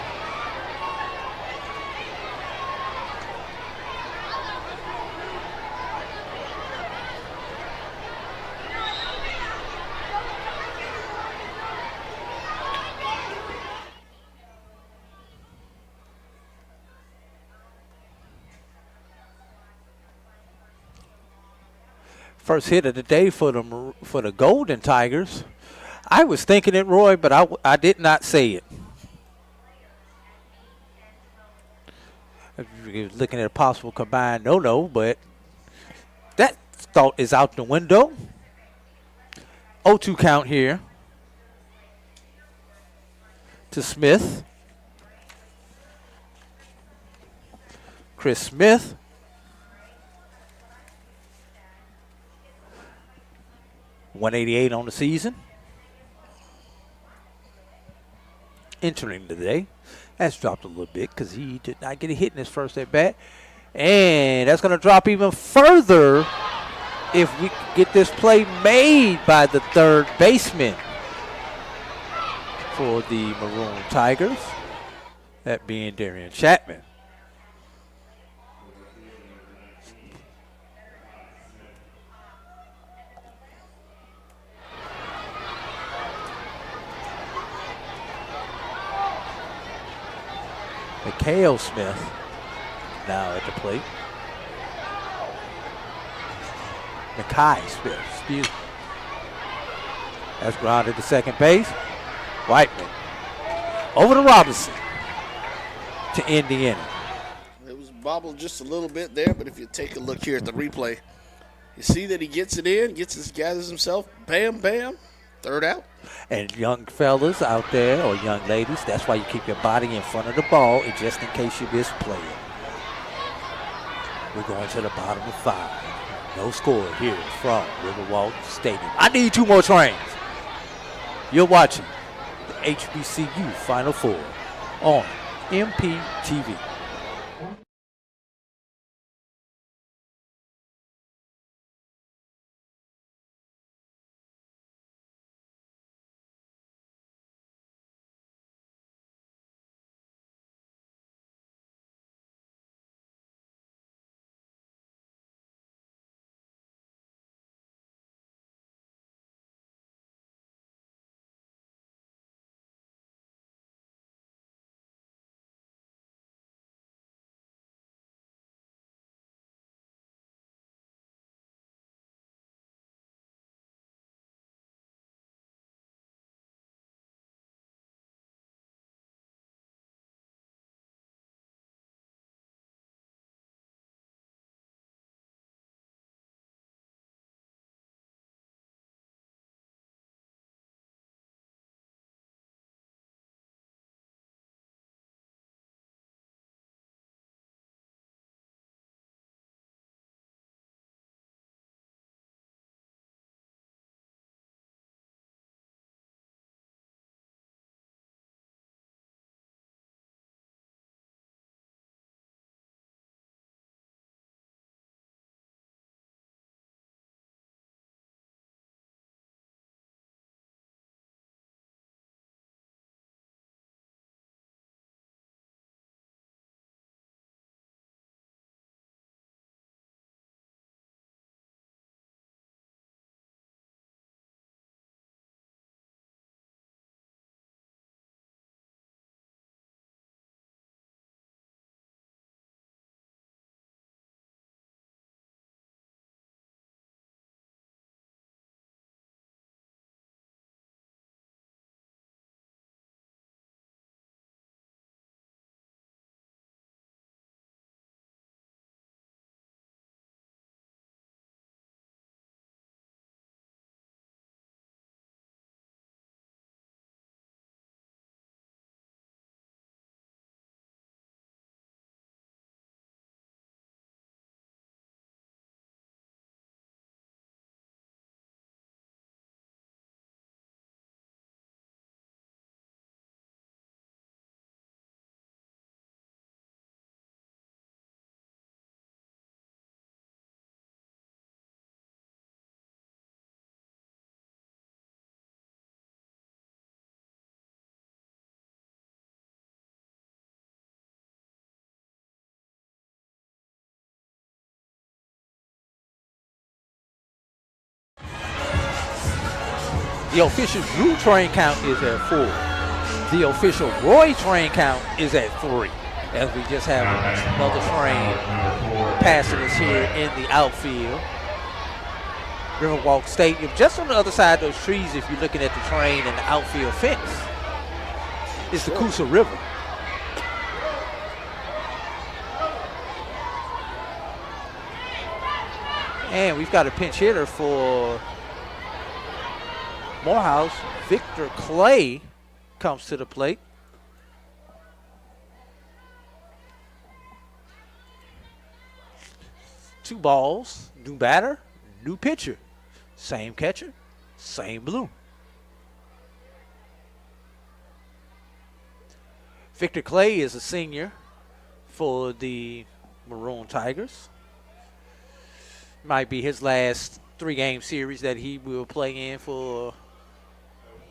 First hit of the day for the Golden Tigers. I was thinking it, Roy, but I did not say it. You're looking at a possible combined no, but that thought is out the window. 0-2 count here to Smith. Chris Smith. .188 on the season. Entering today. That's dropped a little bit because he did not get a hit in his first at bat. And that's going to drop even further if we get this play made by the third baseman for the Maroon Tigers. That being Darian Chapman. Mikhail Smith now at the plate. Mackay Smith, excuse me. That's grounded to second base. Whiteman over to Robinson to end the inning. It was bobbled just a little bit there, but if you take a look here at the replay, you see that he gets it in, gathers himself, bam, bam, third out. And young fellas out there, or young ladies, that's why you keep your body in front of the ball, and just in case you misplay it. We're going to the bottom of 5. No score here from Riverwalk Stadium. I need 2 more trains. You're watching the HBCU Final Four on MPTV. The official Drew train count is at 4. The official Roy train count is at 3. As we just have another train passing us here in the outfield. Riverwalk Stadium, just on the other side of those trees, if you're looking at the train and the outfield fence, is the Coosa River. And we've got a pinch hitter for Morehouse. Victor Clay comes to the plate. Two balls, new batter, new pitcher. Same catcher, same blue. Victor Clay is a senior for the Maroon Tigers. Might be his last 3-game series that he will play in for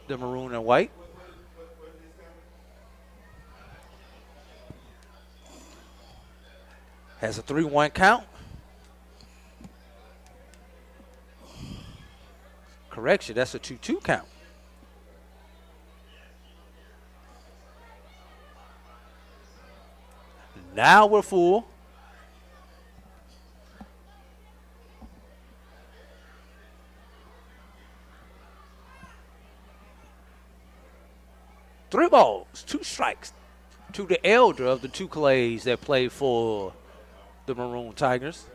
the Maroon and White. Has a 3-1 count. Correction, that's a 2-2 count. Now we're full. Three balls, 2 strikes to the elder of the two Clays that play for the Maroon Tigers.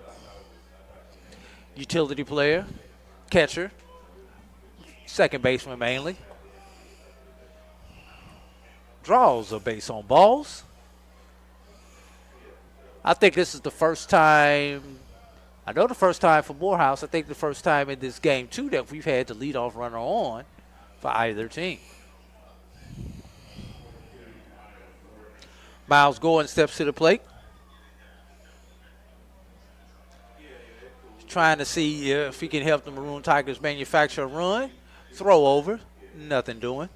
Utility player, catcher, second baseman mainly. Draws a base on balls. I think this is the first time, I know the first time for Morehouse, I think the first time in this game too that we've had the leadoff runner on for either team. Miles Gordon steps to the plate. Trying to see if he can help the Maroon Tigers manufacture a run. Throw over. Nothing doing.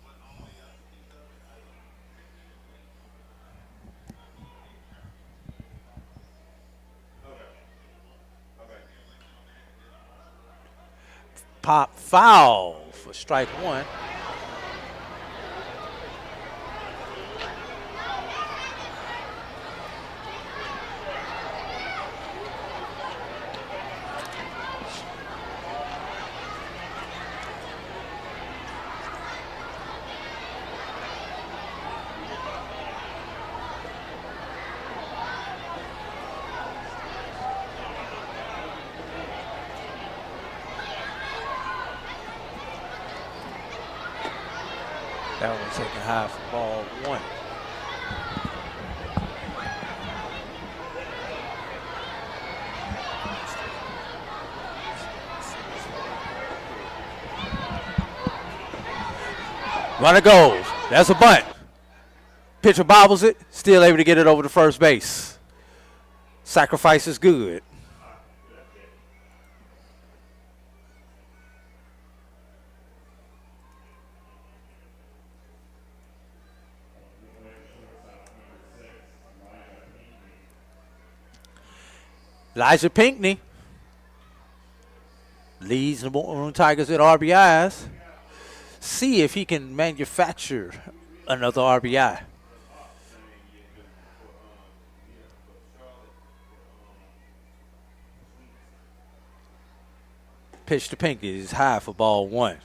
Pop foul for strike one. That one taken high for ball one. Runner goes. That's a bunt. Pitcher bobbles it. Still able to get it over to first base. Sacrifice is good. Elijah Pinckney leads the Maroon Tigers at RBIs. See if he can manufacture another RBI. Pitch to Pinckney is high for ball one.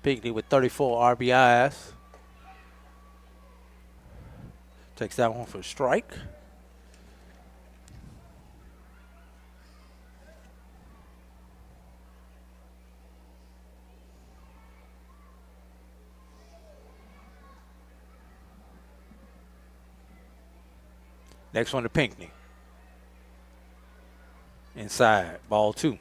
Pinckney with 34 RBIs. Takes that one for a strike. Next one to Pinckney. Inside, ball two.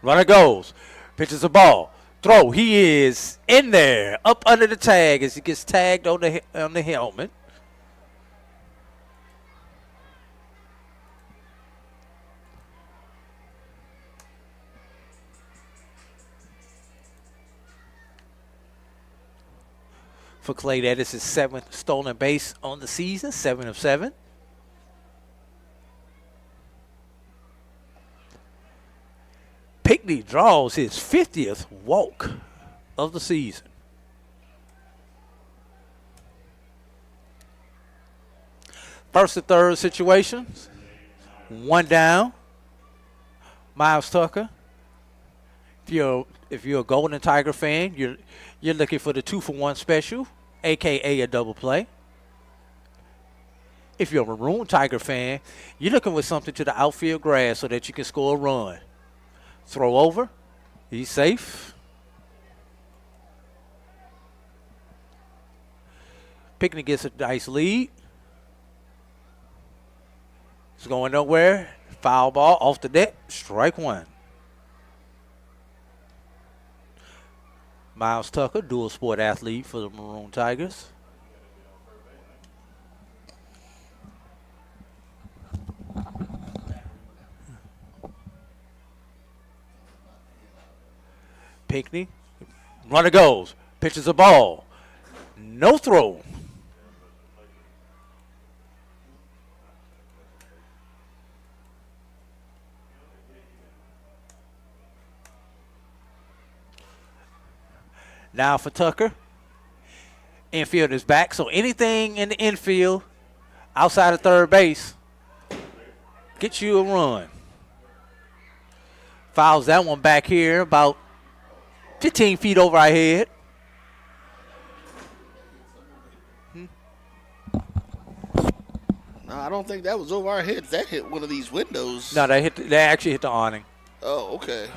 Runner goes. Pitches a ball. Throw. He is in there. Up under the tag as he gets tagged on the helmet. For Clay, that is his 7th stolen base on the season, 7 of 7. Pinckney draws his 50th walk of the season. First and third situations. One down. Miles Tucker. If you're a Golden Tiger fan, you're looking for the 2-for-1 special, aka a double play. If you're a Maroon Tiger fan, you're looking for something to the outfield grass so that you can score a run. Throw over. He's safe. Pinckney gets a nice lead. It's going nowhere. Foul ball off the net. Strike one. Miles Tucker, dual sport athlete for the Maroon Tigers. Pinckney, runner goes, pitches a ball, no throw. Now for Tucker, infield is back, so anything in the infield outside of third base gets you a run. Fouls that one back here about 15 feet over our head. No, I don't think that was over our heads. That hit one of these windows. No, they actually hit the awning. Oh, okay.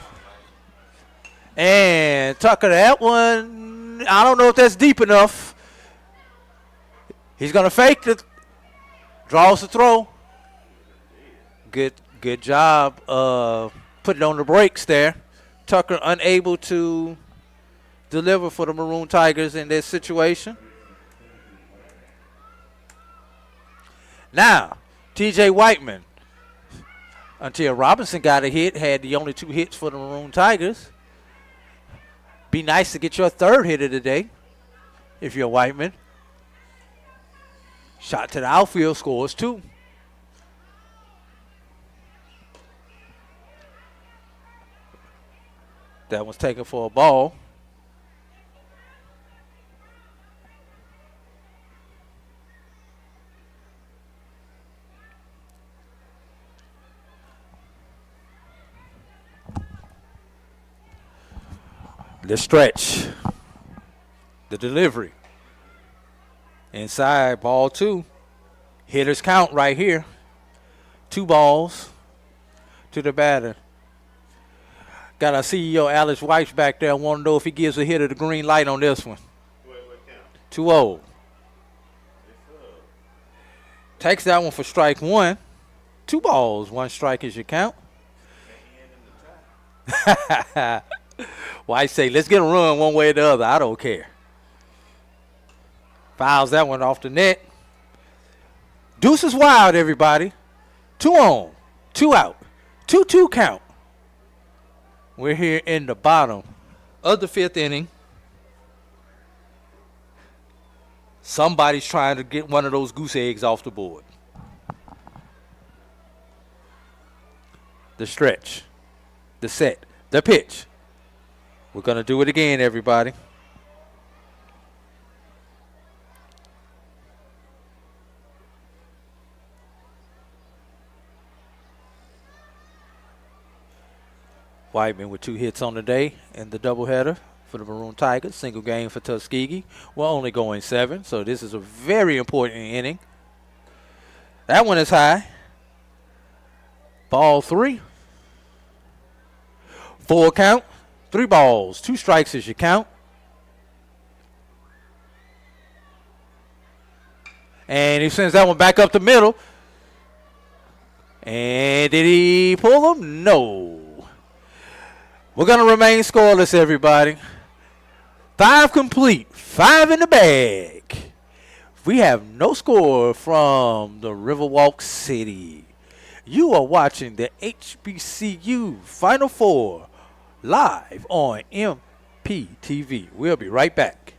And Tucker, that one, I don't know if that's deep enough. He's going to fake it. Draws the throw. Good job putting on the brakes there. Tucker unable to deliver for the Maroon Tigers in this situation. Now, TJ Whiteman, until Robinson got a hit, had the only 2 hits for the Maroon Tigers. Be nice to get your 3rd hit of the day if you're Whiteman. Shot to the outfield, scores 2. That one's taken for a ball. The stretch. The delivery. Inside, ball 2. Hitters count right here. 2 balls to the batter. Got our CEO, Alex Weiss, back there. I want to know if he gives a hitter the green light on this one. 2-0. Takes that one for strike 1. 2 balls, 1 strike is your count. Weiss say, let's get a run one way or the other. I don't care. Fouls that one off the net. Deuce is wild, everybody. 2 on, 2 out. 2-2 count. We're here in the bottom of the 5th inning. Somebody's trying to get one of those goose eggs off the board. The stretch, the set, the pitch. We're going to do it again, everybody. Whiteman with 2 hits on the day in the doubleheader for the Maroon Tigers. Single game for Tuskegee. We're only going 7, so this is a very important inning. That one is high. Ball 3. Full count. 3 balls, 2 strikes is your count. And he sends that one back up the middle. And did he pull them? No. We're going to remain scoreless, everybody. 5 complete, 5 in the bag. We have no score from the Riverwalk City. You are watching the HBCU Final Four live on MPTV. We'll be right back.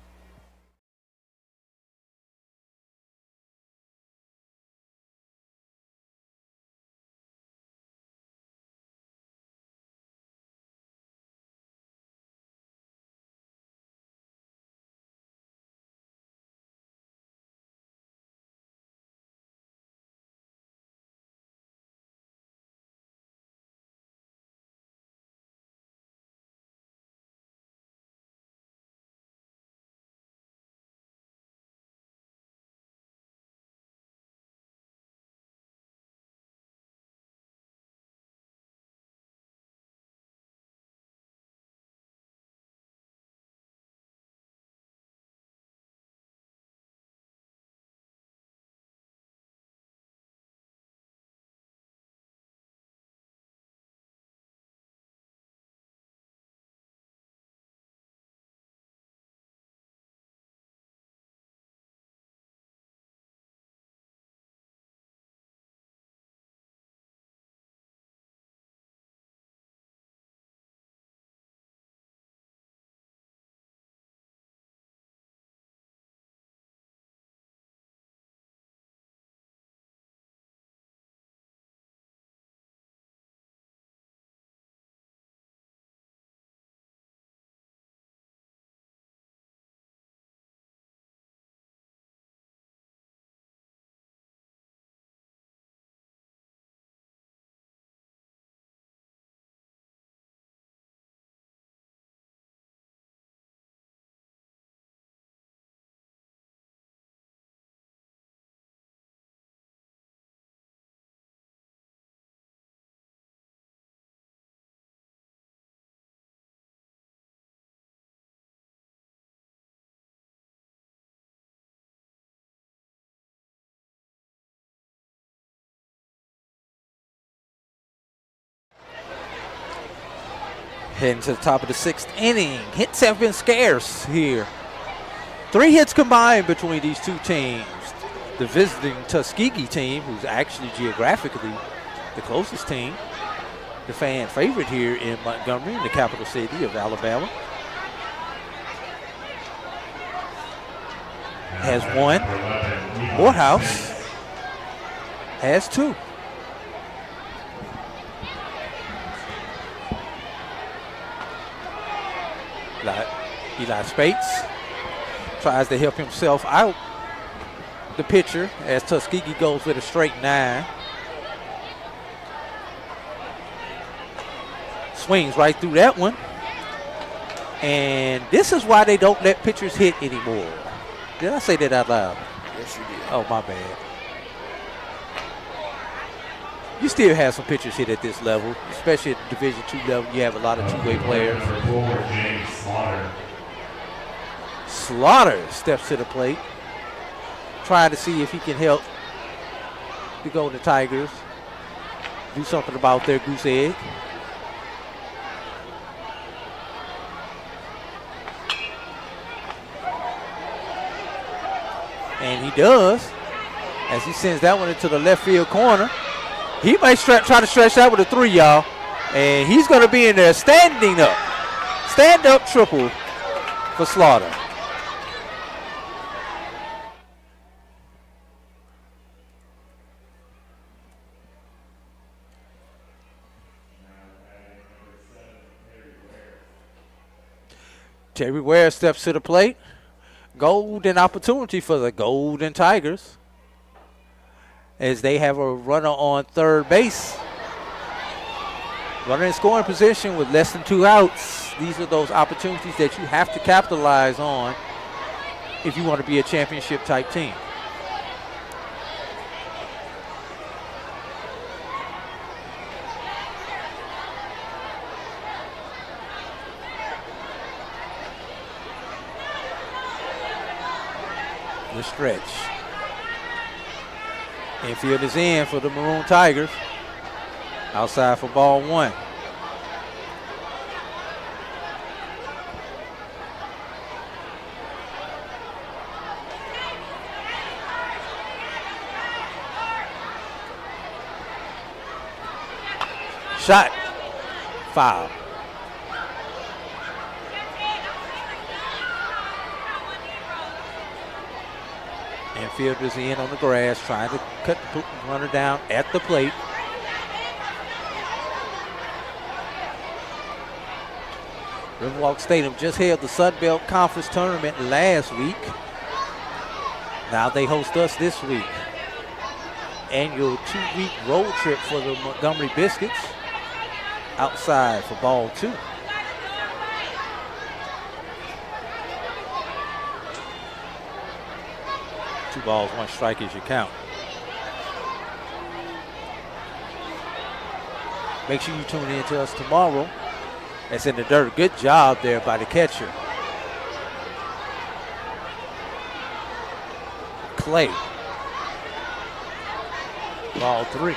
Heading to the top of the 6th inning. Hits have been scarce here. 3 hits combined between these two teams. The visiting Tuskegee team, who's actually geographically the closest team, the fan favorite here in Montgomery, the capital city of Alabama, has 1. Morehouse has 2. Eli Spates tries to help himself out, the pitcher, as Tuskegee goes with a straight 9. Swings right through that one. And this is why they don't let pitchers hit anymore. Did I say that out loud? Yes, you did. Oh, my bad. You still have some pitchers hit at this level, especially at Division II level. You have a lot of two-way players. James Slaughter. Slaughter steps to the plate, trying to see if he can help the Golden Tigers do something about their goose egg. And he does, as he sends that one into the left field corner. He might try to stretch that with a 3, y'all. And he's going to be in there standing up. Stand-up triple for Slaughter. Terry Ware steps to the plate. Golden opportunity for the Golden Tigers, as they have a runner on third base. Runner in scoring position with less than 2 outs. These are those opportunities that you have to capitalize on if you want to be a championship type team. The stretch. Infield is in for the Maroon Tigers. Outside for ball 1. Shot. Foul. Infielders in on the grass, trying to cut the runner down at the plate. Riverwalk Stadium just held the Sun Belt Conference Tournament last week. Now they host us this week. Annual 2-week road trip for the Montgomery Biscuits. Outside for ball 2. Two balls, 1 strike is your count. Make sure you tune in to us tomorrow. That's in the dirt. Good job there by the catcher. Clay. Ball 3.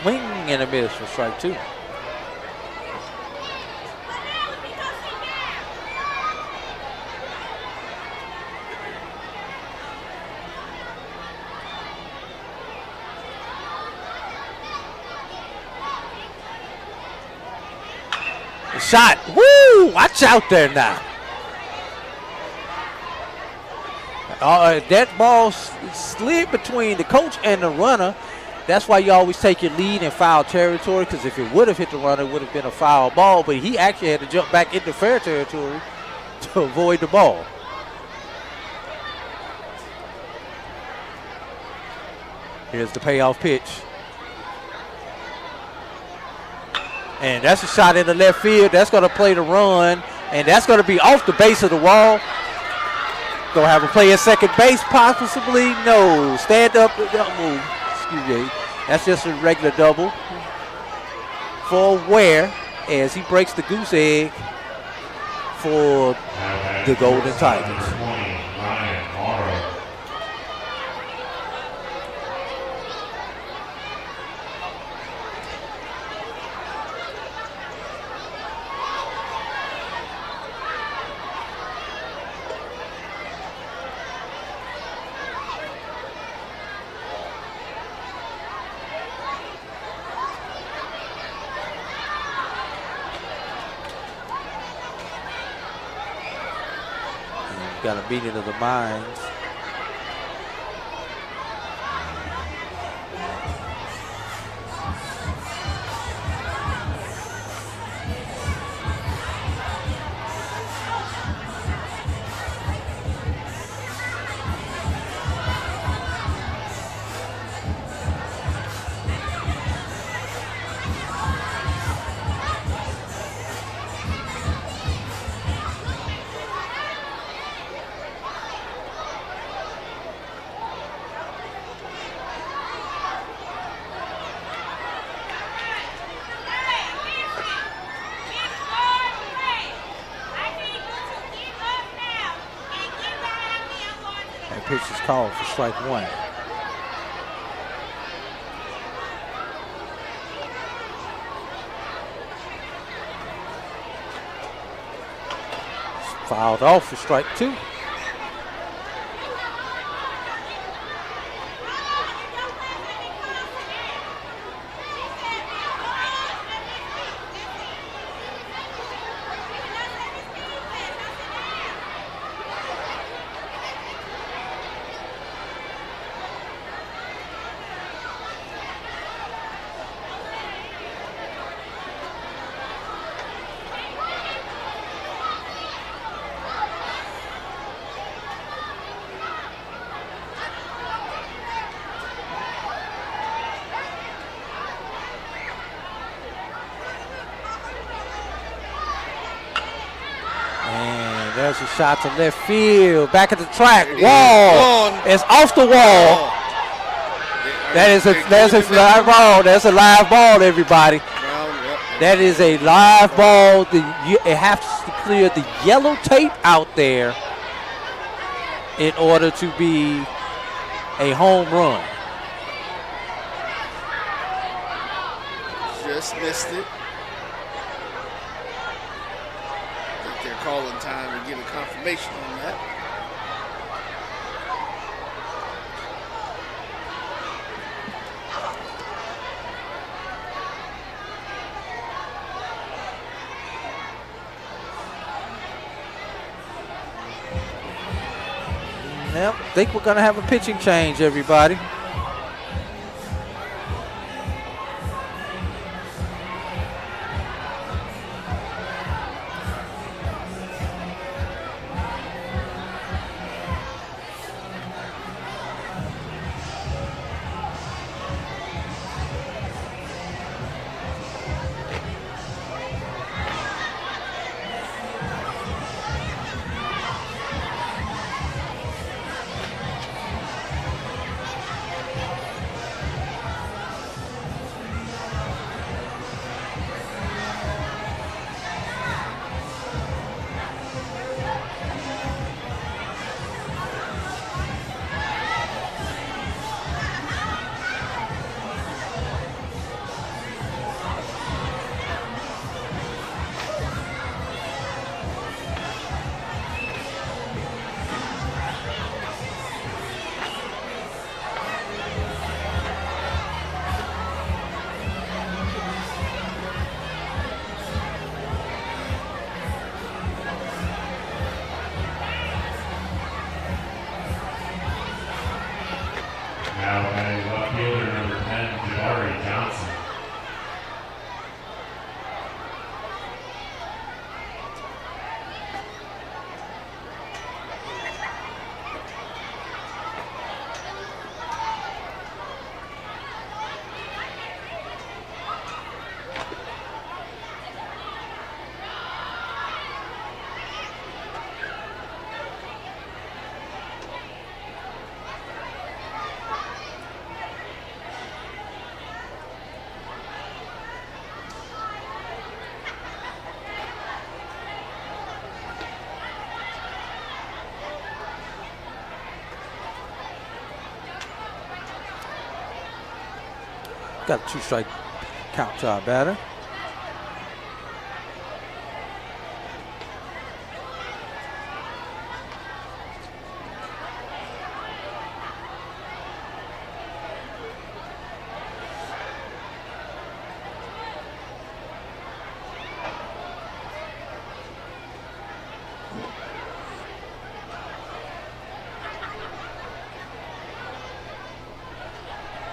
Swing and a miss for strike 2. The shot. Woo! Watch out there now. That ball slid between the coach and the runner. That's why you always take your lead in foul territory, because if it would have hit the runner, it would have been a foul ball. But he actually had to jump back into fair territory to avoid the ball. Here's the payoff pitch. And that's a shot in the left field. That's going to play the run, and that's going to be off the base of the wall. Going to have a play at second base, possibly. No. Stand up. Don't move. Excuse me. That's just a regular double for Ware. as he breaks the goose egg for the Golden Tigers. 20, Ryan Morrow. Got a meeting of the minds. Pitch is called for strike one. Fouled off for strike two. There's a shot to left field. Back at the track. Wall. It's off the wall. That's a live ball. That's a live ball, everybody. That is a live ball. It has to clear the yellow tape out there in order to be a home run. Just missed it. They're calling time to get a confirmation on that. Yep, I think we're going to have a pitching change, everybody. Got a 2-strike count to our batter.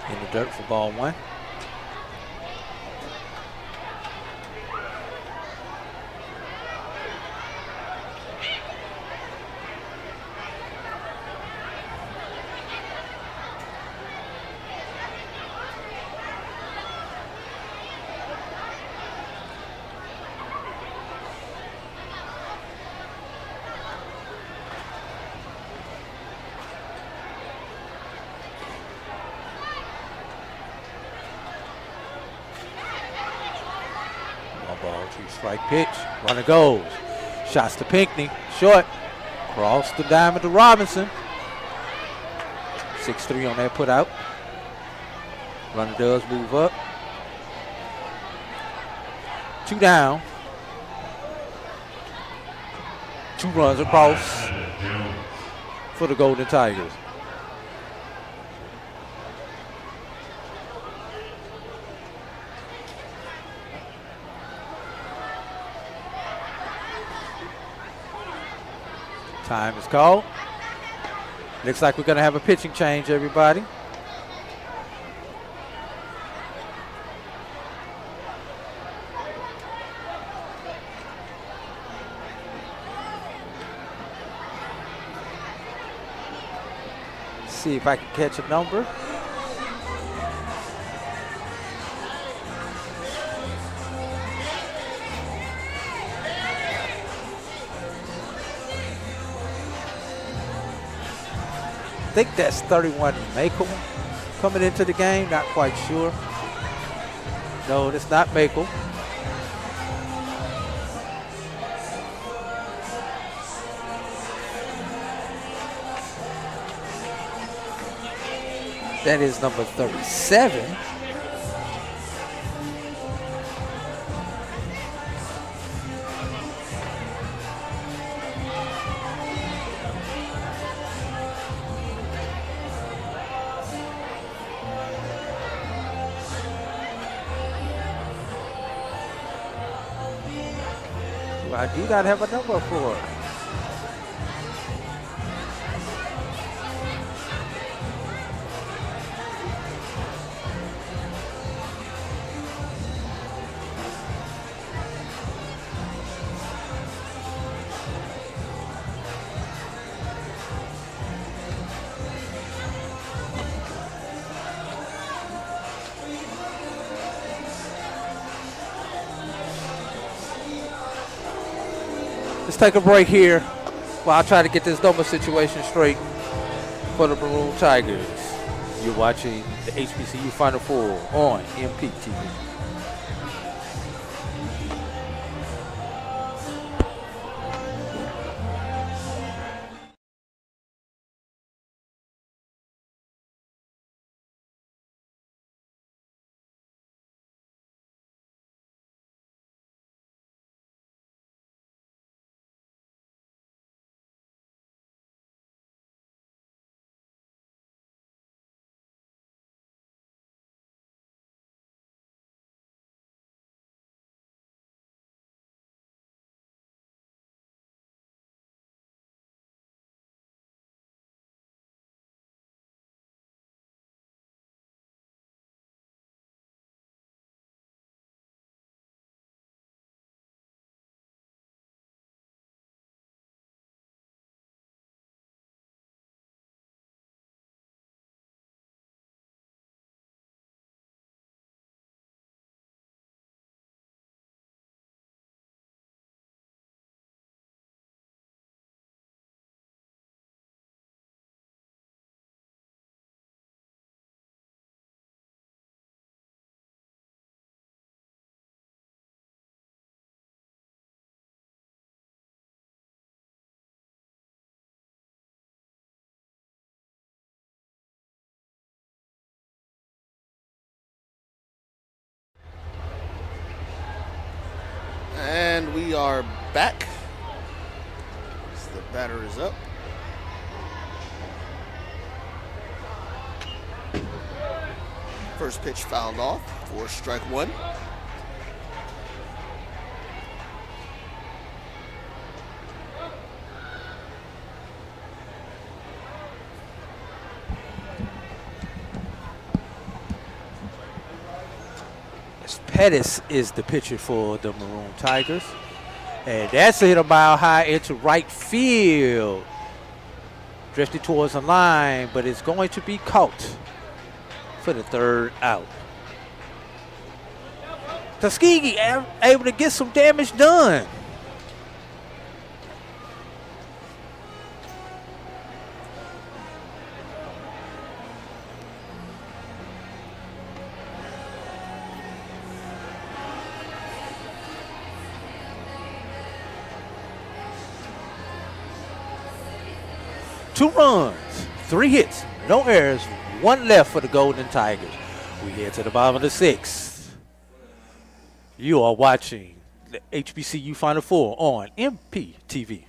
In the dirt for ball 1. Ball, 2-strike pitch. Runner goes. Shots to Pinckney. Short. Cross the diamond to Robinson. 6-3 on that put out. Runner does move up. 2 down. 2 runs across for the Golden Tigers. Time is called. Looks like we're going to have a pitching change, everybody. See if I can catch a number. I think that's 31 Makel coming into the game. Not quite sure. No, it's not Makel. That is number 37. I do not have a number for it. Let's take a break here while I try to get this number situation straight for the Maroon Tigers. You're watching the HBCU Final Four on MPTV. are back. The batter is up. First pitch fouled off for strike one. Pettis is the pitcher for the Maroon Tigers. And that's a hit a mile high into right field. Drifted towards the line, but it's going to be caught for the third out. Tuskegee able to get some damage done. Two runs, 3 hits, no errors, 1 left for the Golden Tigers. We head to the bottom of the 6th. You are watching the HBCU Final Four on MPTV.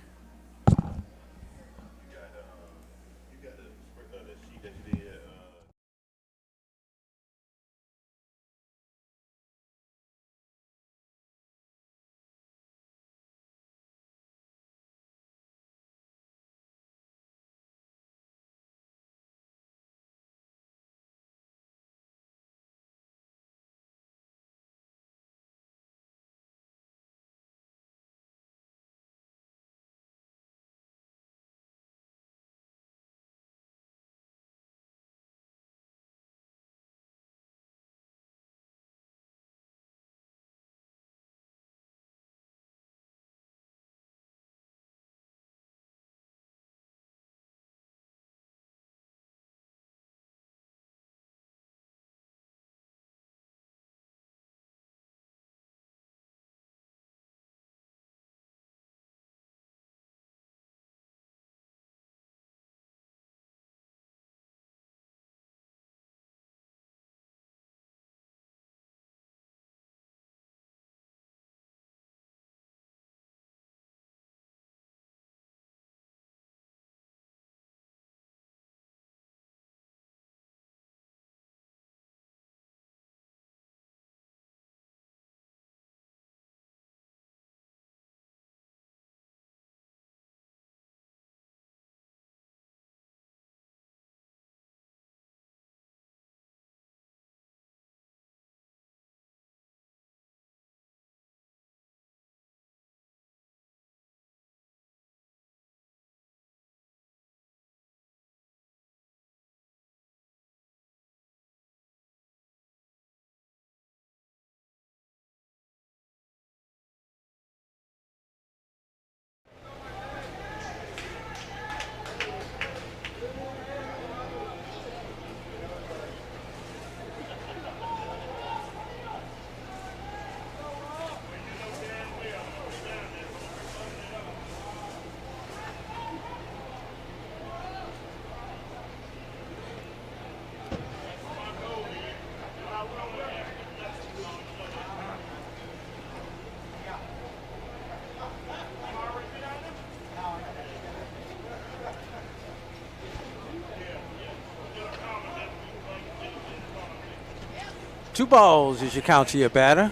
Two balls is your count to your batter.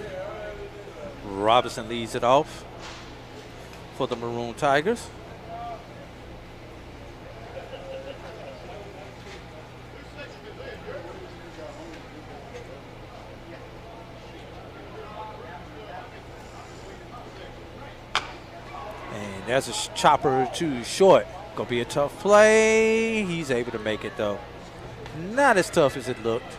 Robinson leads it off for the Maroon Tigers. And there's a chopper to short. Gonna be a tough play. He's able to make it though. Not as tough as it looked.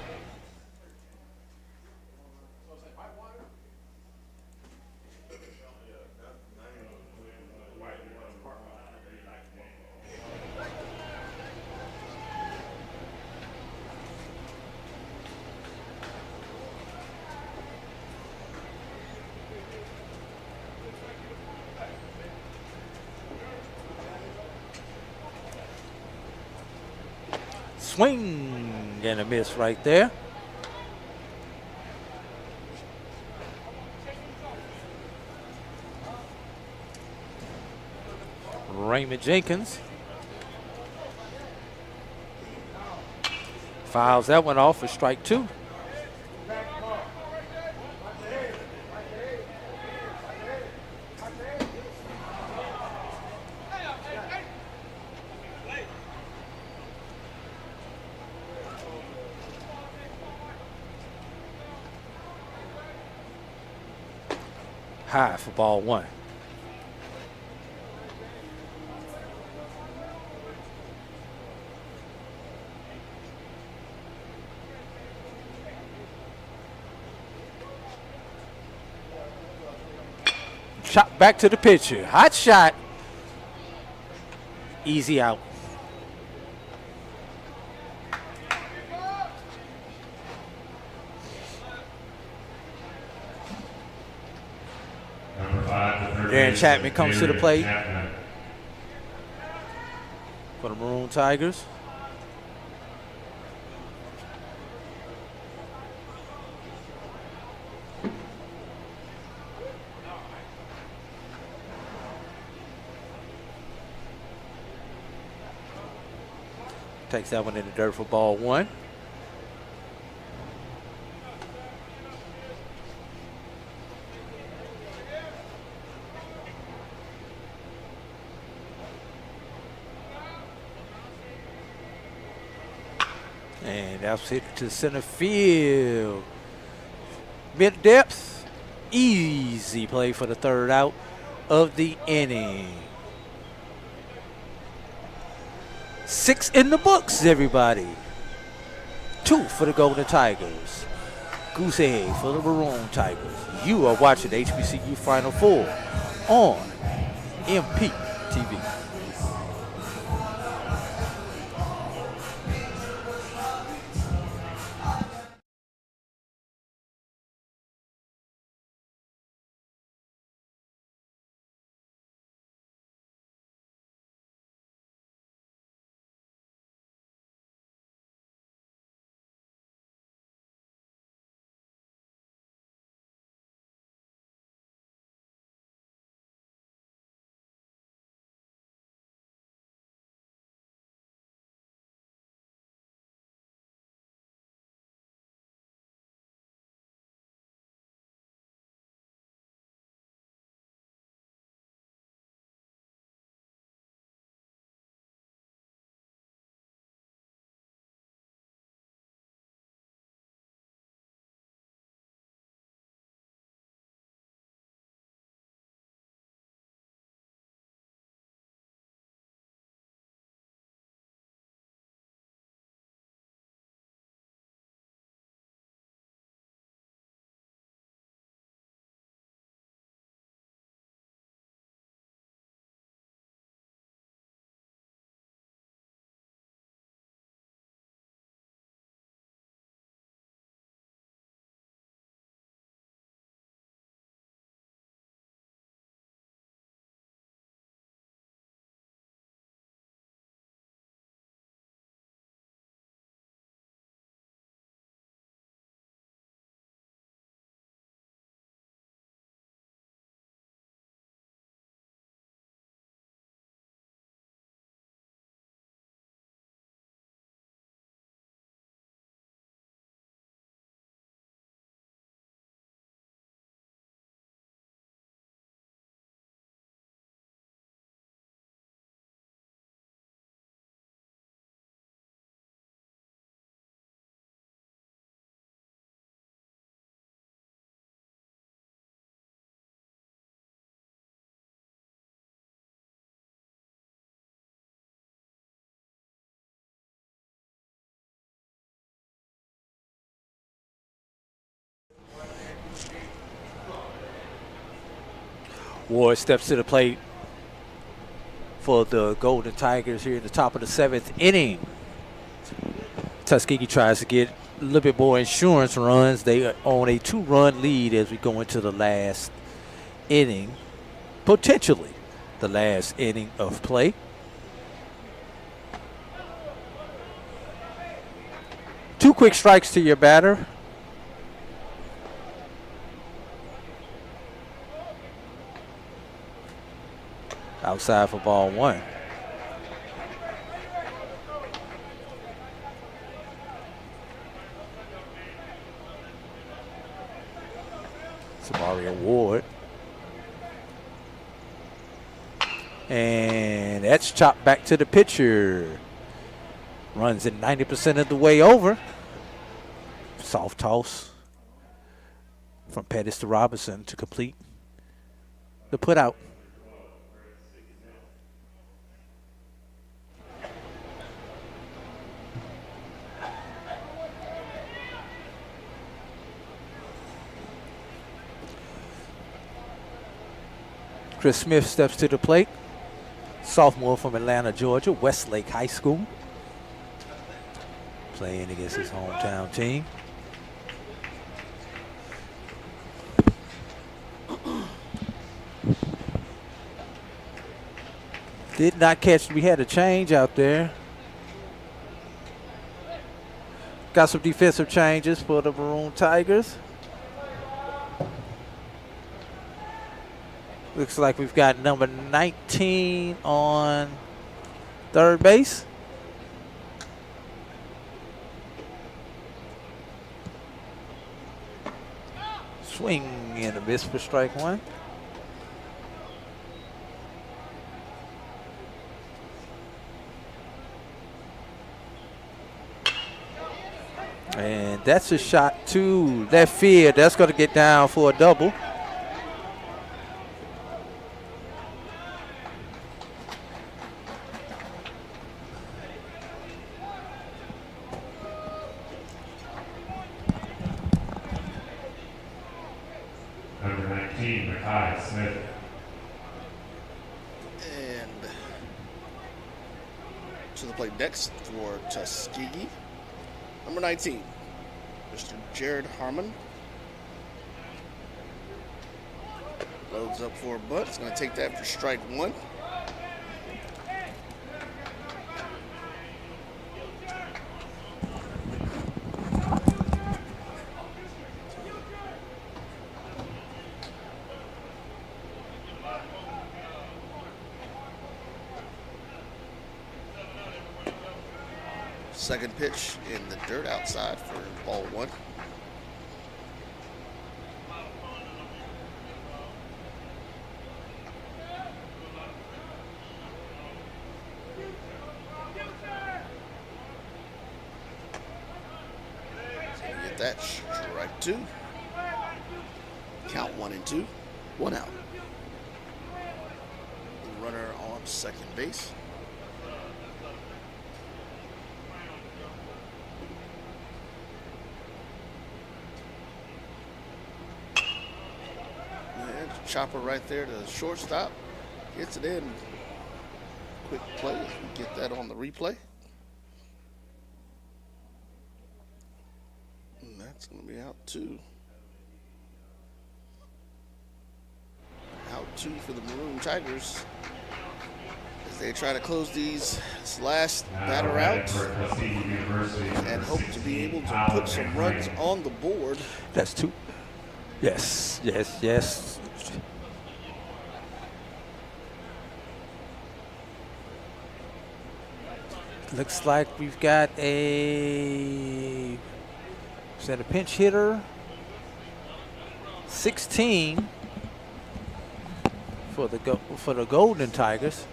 Swing and a miss right there. Raymond Jenkins fouls that one off for strike 2. High for ball 1. Shot back to the pitcher. Hot shot. Easy out. Darren Chapman comes to the plate for the Maroon Tigers. Takes that one in the dirt for ball 1. And that's hit to center field. Mid depth. Easy play for the 3rd out of the inning. 6 in the books, everybody. 2 for the Golden Tigers. Goose egg for the Maroon Tigers. You are watching HBCU Final 4 on MP TV. Ward steps to the plate for the Golden Tigers here in the top of the 7th inning. Tuskegee tries to get a little bit more insurance runs. They are on a 2-run lead as we go into the last inning, potentially the last inning of play. Two quick strikes to your batter. Outside for ball one. Mario Ward. And that's chopped back to the pitcher. Runs it 90% of the way over. Soft toss from Pettis to Robinson to complete the putout. Chris Smith steps to the plate. Sophomore from Atlanta, Georgia, Westlake High School. Playing against his hometown team. Did not catch, we had a change out there. Got some defensive changes for the Maroon Tigers. Looks like we've got number 19 on third base. Swing and a miss for strike one. And that's a shot to left field. That's going to get down for a double. Next for Tuskegee, number 19, Mr. Jared Harmon. Loads up for a butt. It's going to take that for strike one. Second pitch in the dirt outside for ball one. So we get that strike two. Count 1-2. 1 out. Runner on second base. Chopper right there to the shortstop. Gets it in. Quick play. We get that on the replay. And that's going to be out two. Out two for the Maroon Tigers as they try to close this last batter out and hope to be able to put some runs on the board. That's two. Yes, yes, yes. Looks like we've got is that a pinch hitter? 16 for the Golden Tigers.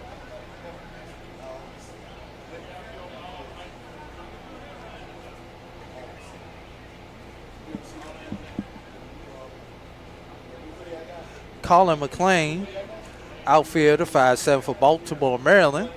Colin McLean, outfielder, 5'7" for Baltimore, Maryland.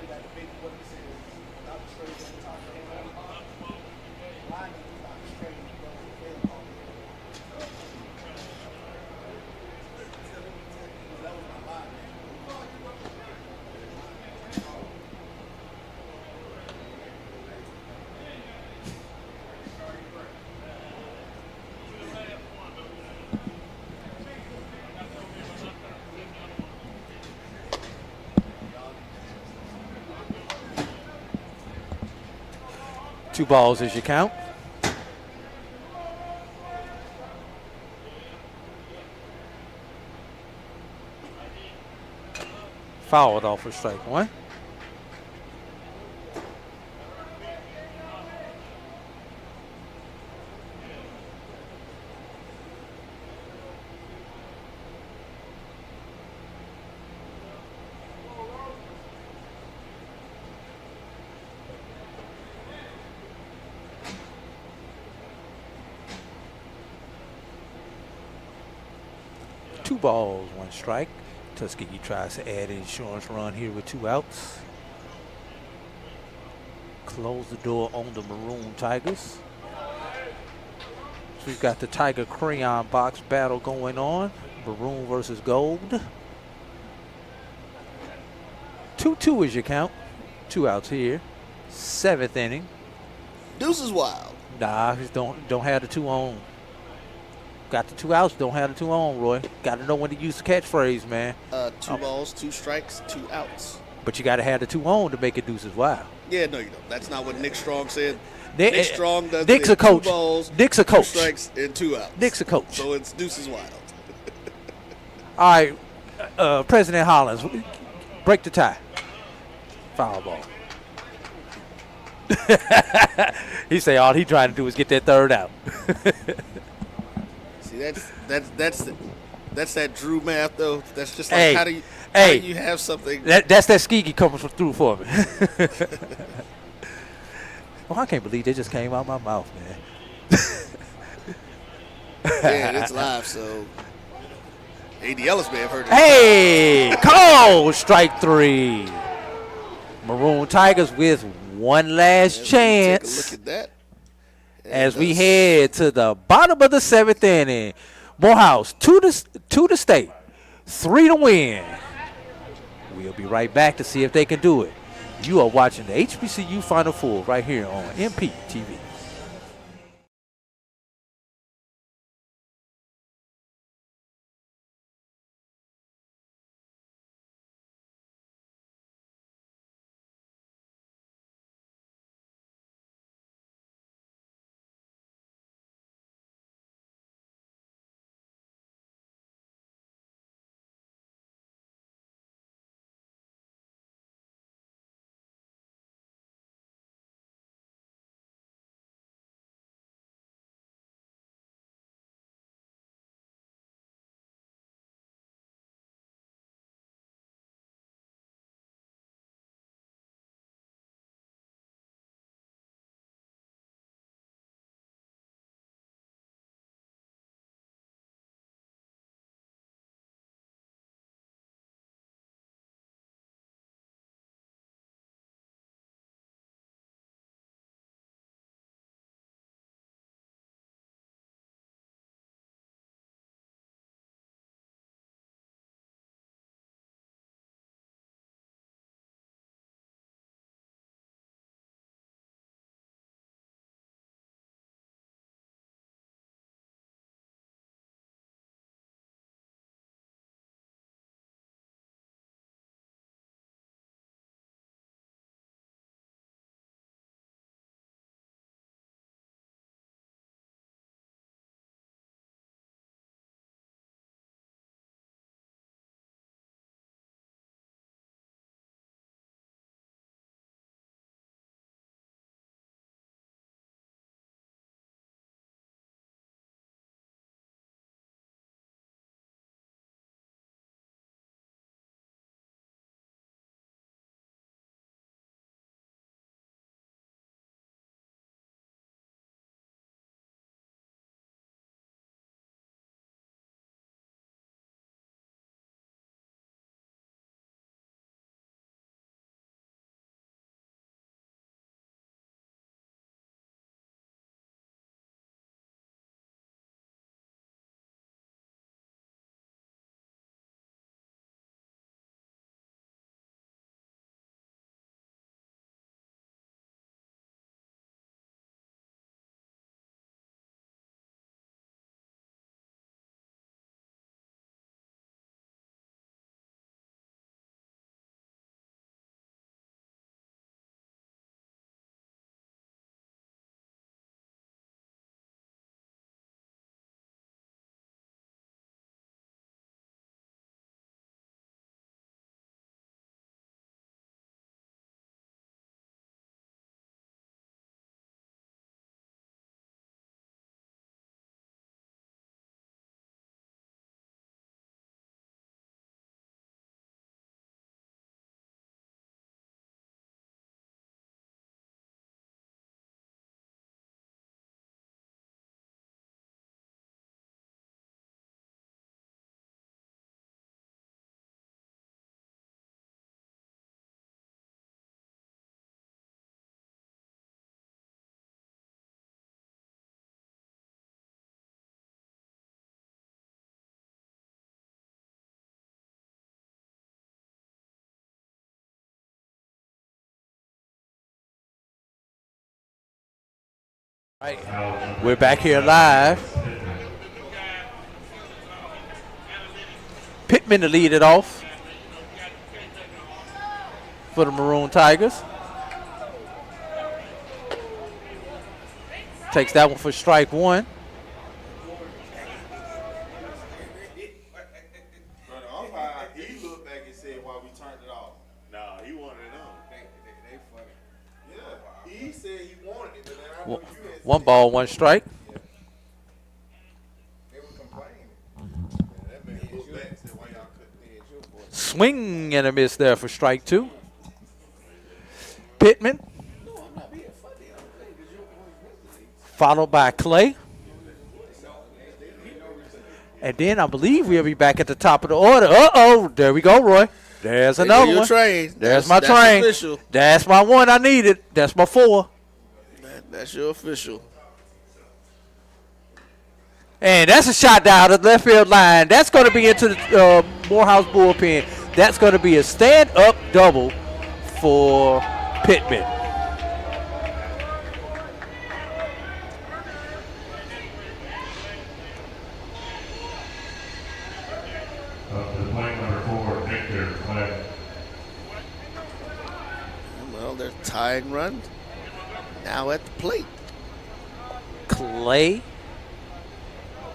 Two balls as you count. Fouled off for strike one. Two balls, one strike. Tuskegee tries to add an insurance run here with 2 outs. Close the door on the Maroon Tigers. So we've got the Tiger Crayon box battle going on. Maroon versus Gold. 2-2 is your count. 2 outs here. 7th inning. Deuce is wild. Nah, just don't have the 2 on. Got the 2 outs, don't have the 2 on, Roy. Got to know when to use the catchphrase, man. 2 balls, 2 strikes, 2 outs. But you got to have the 2 on to make it deuces wild. Yeah, no, you don't. That's not what Nick Strong said. Nick Strong does Nick's it a coach. 2 balls, Nick's a 2 coach. strikes, and 2 outs. Nick's a coach. So it's deuces wild. All right, President Hollins, break the tie. Foul ball. He say all he trying to do is get that 3rd out. See, that's that Drew math though. That's just like Hey, how do you have something? That's that Tuskegee coming through for me. Oh, I can't believe they just came out my mouth, man. Yeah, it's live, so A.D. Ellis may have heard it. Hey, call strike 3. Maroon Tigers with one last chance. Take a look at that. As we head to the bottom of the 7th inning. Morehouse, 2 to stay, 3 to win. We'll be right back to see if they can do it. You are watching the HBCU Final Four right here on MP TV. Right. We're back here live. Pittman to lead it off for the Maroon Tigers. Takes that one for strike one. He looked back and said why we turned it off. Nah, he wanted it on. They funny. Yeah, he said he wanted it, but then I know One, you had one ball, one strike. they were complaining. That man looked back and said why y'all couldn't edge your voice. Swing and a miss there for strike two. Pittman. Followed by Clay. And then I believe we'll be back at the top of the order. Uh-oh, there we go, Roy. There's another one. Train. There's my train. Official. That's my one I needed. That's my four. That's your official. And that's a shot down the left field line. That's going to be into the Morehouse bullpen. That's going to be a stand-up double for Pittman. Up to plate number 4, Victor Clay. Well, they're tying runs now at the plate. Clay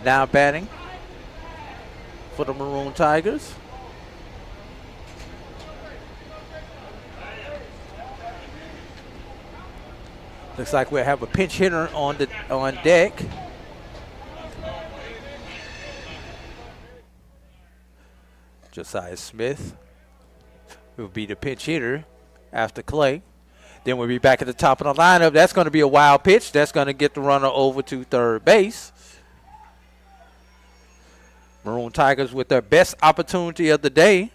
now batting for the Maroon Tigers. Looks like we'll have a pinch hitter on deck. Josiah Smith will be the pinch hitter after Clay. Then we'll be back at the top of the lineup. That's going to be a wild pitch. That's going to get the runner over to third base. Maroon Tigers with their best opportunity of the day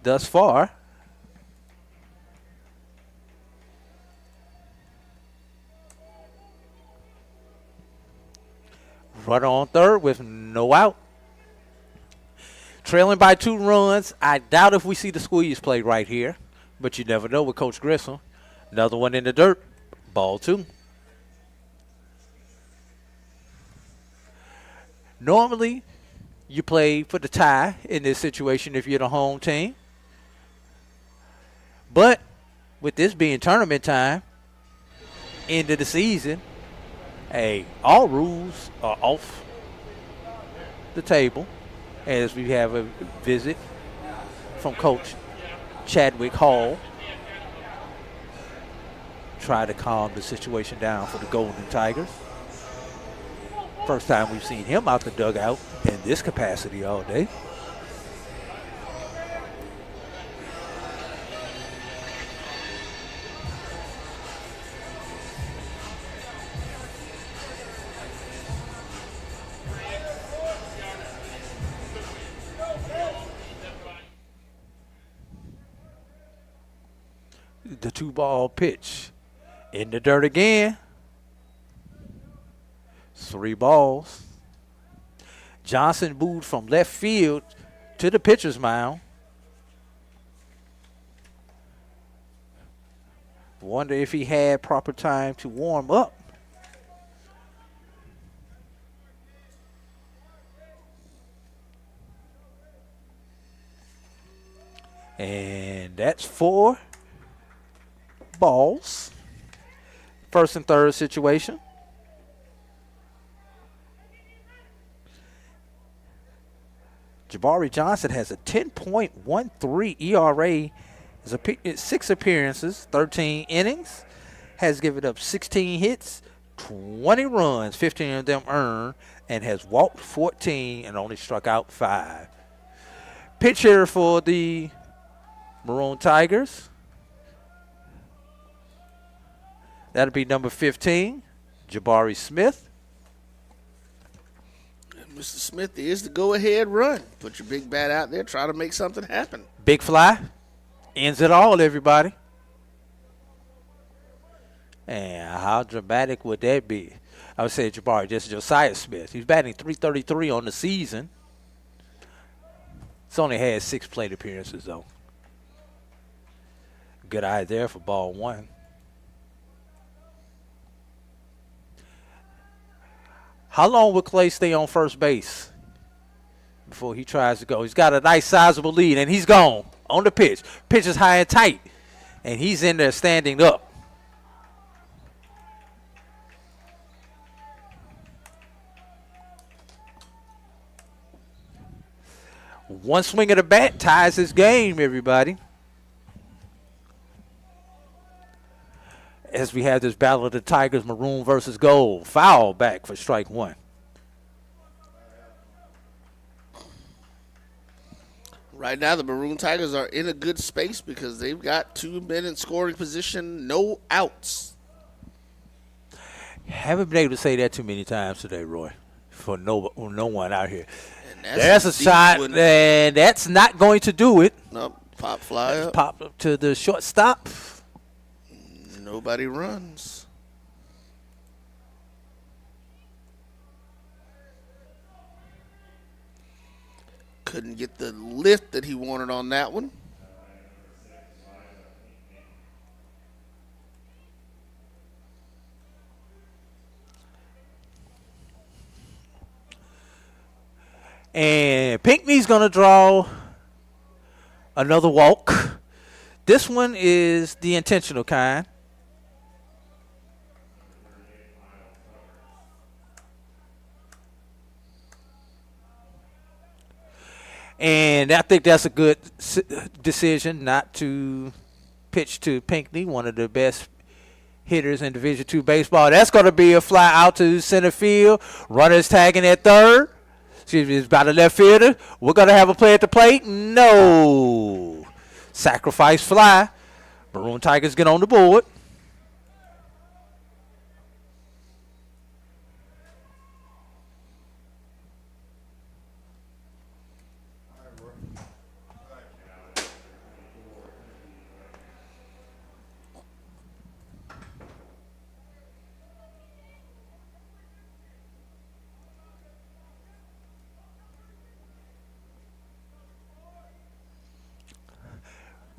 thus far. Runner on third with no out. Trailing by 2 runs. I doubt if we see the squeeze play right here, but you never know with Coach Grissom. Another one in the dirt. Ball 2. Normally, you play for the tie in this situation if you're the home team. But with this being tournament time, end of the season, hey, all rules are off the table as we have a visit from Coach Chadwick Hall. Try to calm the situation down for the Golden Tigers. First time we've seen him out the dugout in this capacity all day. The 2-ball pitch in the dirt again. 3 balls. Johnson moved from left field to the pitcher's mound. Wonder if he had proper time to warm up. And that's 4 balls. First and third situation. Jabari Johnson has a 10.13 ERA. Has 6 appearances, 13 innings. Has given up 16 hits, 20 runs, 15 of them earned, and has walked 14 and only struck out 5. Pitcher for the Maroon Tigers. That'll be number 15, Jabari Smith. Mr. Smith is the go-ahead run. Put your big bat out there. Try to make something happen. Big fly. Ends it all, everybody. And how dramatic would that be? I would say Jabari, just Josiah Smith. He's batting .333 on the season. He's only had 6 plate appearances, though. Good eye there for ball one. How long will Clay stay on first base before he tries to go? He's got a nice sizable lead, and he's gone on the pitch. Pitch is high and tight, and he's in there standing up. One swing of the bat ties his game, everybody. As we have this battle of the Tigers, maroon versus gold. Foul back for strike one. Right now, the Maroon Tigers are in a good space because they've got 2 men in scoring position, no outs. Haven't been able to say that too many times today, Roy, for no one out here. There's a shot, and that's not going to do it. Nope, pop fly up. Pop up to the shortstop. Nobody runs. Couldn't get the lift that he wanted on that one. And Pinckney's going to draw another walk. This one is the intentional kind. And I think that's a good decision not to pitch to Pinckney, one of the best hitters in Division II baseball. That's going to be a fly out to center field. Runners tagging at third. Excuse me, it's about a left fielder. We're going to have a play at the plate. No. Sacrifice fly. Maroon Tigers get on the board.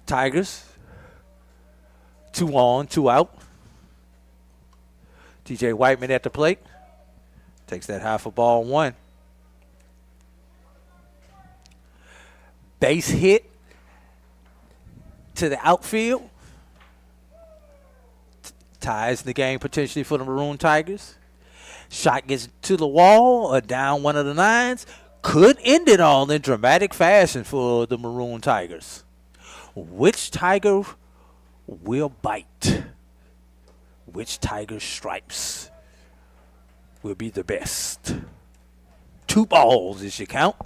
Tigers, 2 on, 2 out. TJ Whiteman at the plate. Takes that high for ball one. Base hit to the outfield. Ties the game potentially for the Maroon Tigers. Shot gets to the wall or down one of the lines. Could end it all in dramatic fashion for the Maroon Tigers. Which Tiger will bite? Which Tiger stripes will be the best? 2 balls is your count.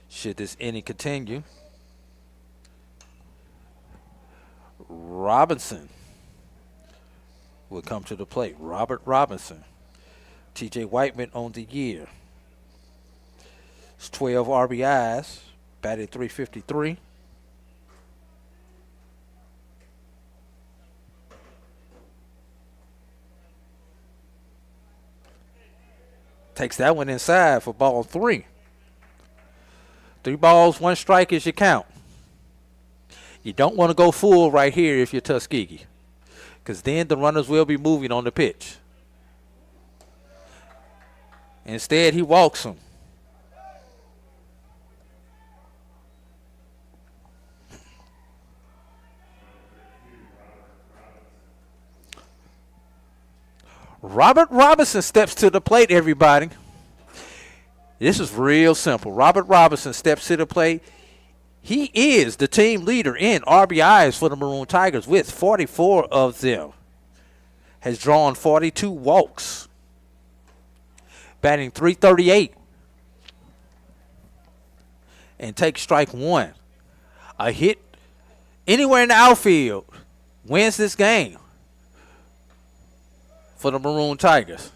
Should this inning continue? Robinson will come to the plate. Robert Robinson. TJ Whiteman on the year. It's 12 RBIs, batted .353. Takes that one inside for ball 3. 3 balls, 1 strike is your count. You don't want to go full right here if you're Tuskegee, because then the runners will be moving on the pitch. Instead, he walks him. Robert Robinson steps to the plate, everybody. This is real simple. Robert Robinson steps to the plate. He is the team leader in RBIs for the Maroon Tigers with 44 of them. Has drawn 42 walks. Batting .338. And takes strike 1. A hit anywhere in the outfield wins this game for the Maroon Tigers.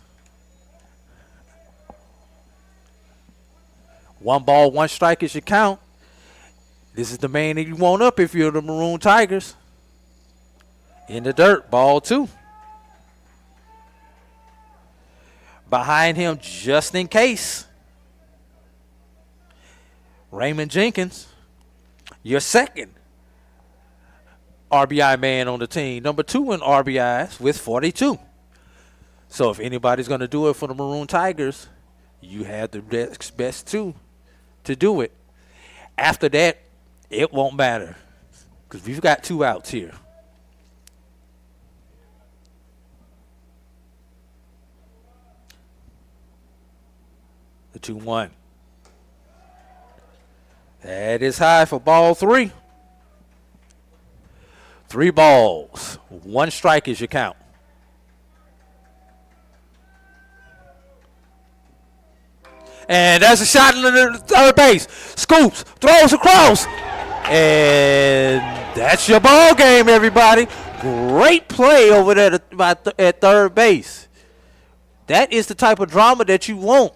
1 ball, 1 strike is your count. This is the man that you want up if you're the Maroon Tigers. In the dirt, ball 2. Behind him, just in case, Raymond Jenkins, your second RBI man on the team. Number 2 in RBIs with 42. So if anybody's going to do it for the Maroon Tigers, you have the best 2 to do it. After that, it won't matter because we've got 2 outs here. The 2-1. That is high for ball 3. 3 balls. 1 strike is your count. And that's a shot in the third base. Scoops, throws across. And that's your ball game, everybody. Great play over there at third base. That is the type of drama that you want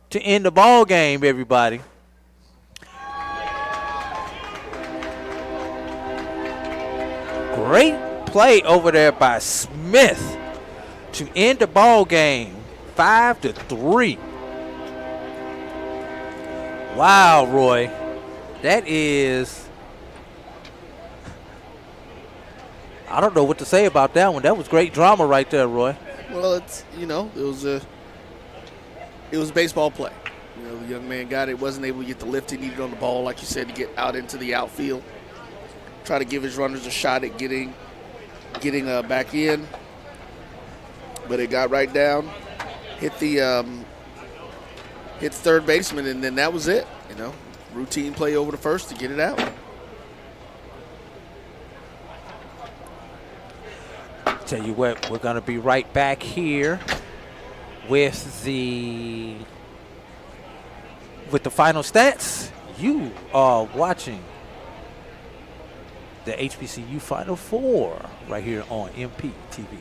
to end the ball game, everybody. Great play over there by Smith to end the ball game 5-3. Wow, Roy. That is, I don't know what to say about that one. That was great drama right there, Roy. Well, it's, it was baseball play. The young man got it, wasn't able to get the lift he needed on the ball, like you said, to get out into the outfield. Try to give his runners a shot at getting back in. But it got right down, hit the third baseman, and then that was it. Routine play over the first to get it out. Tell you what, we're going to be right back here with the final stats. You are watching the HBCU Final Four right here on MP TV.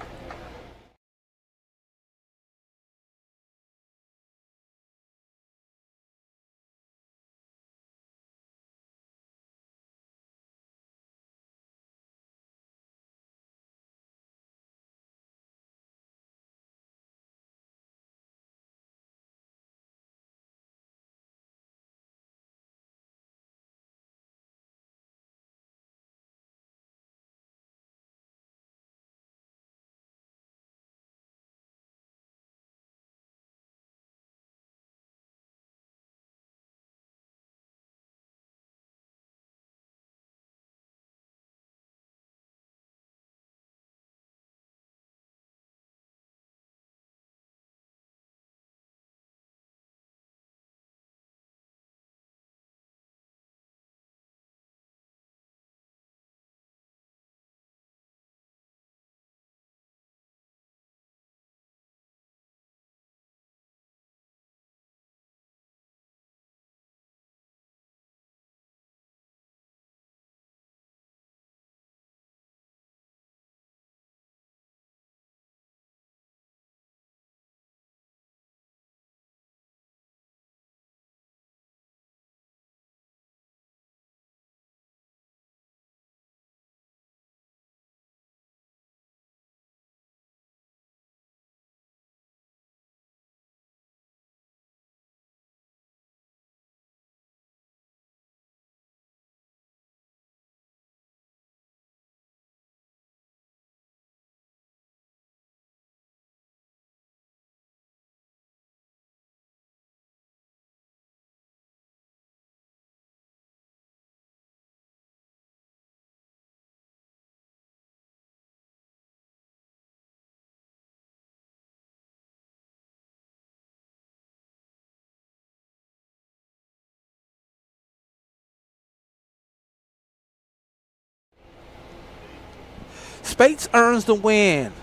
Spates earns the win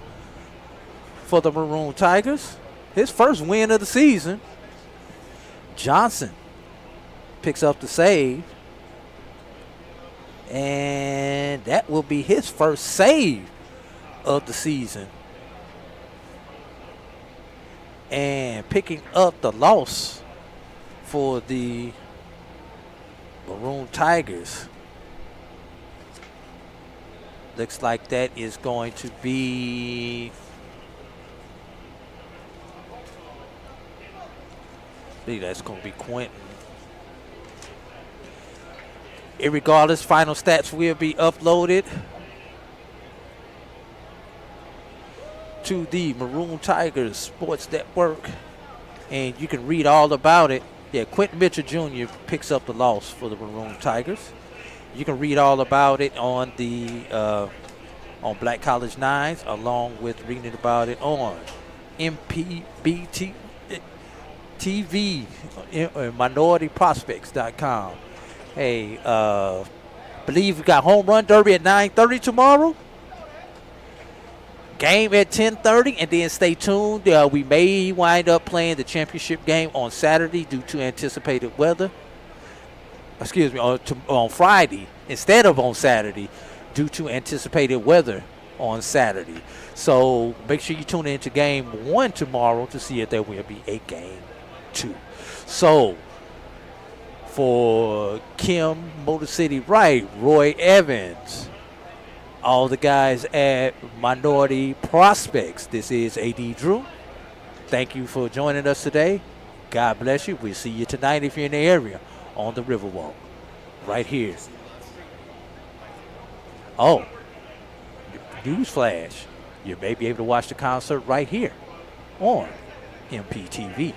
for the Maroon Tigers. His first win of the season. Johnson picks up the save. And that will be his first save of the season. And picking up the loss for the Maroon Tigers. Looks like that is going to be, I think that's going to be Quentin. Irregardless, final stats will be uploaded to the Maroon Tigers Sports Network, and you can read all about it. Yeah, Quentin Mitchell Jr. picks up the loss for the Maroon Tigers. You can read all about it on the on Black College Nines, along with reading about it on MPBT TV, minorityprospects.com. Hey, believe we got home run derby at 9:30 tomorrow. Game at 10:30, and then stay tuned. We may wind up playing the championship game on Saturday due to anticipated weather. Excuse me, on Friday instead of on Saturday due to anticipated weather on Saturday. So make sure you tune in to game 1 tomorrow to see if there will be a game 2. So for Kim, Motor City Wright, Roy Evans, all the guys at Minority Prospects, this is A.D. Drew. Thank you for joining us today. God bless you. We'll see you tonight if you're in the area on the Riverwalk, right here. Oh, newsflash. You may be able to watch the concert right here on MPTV,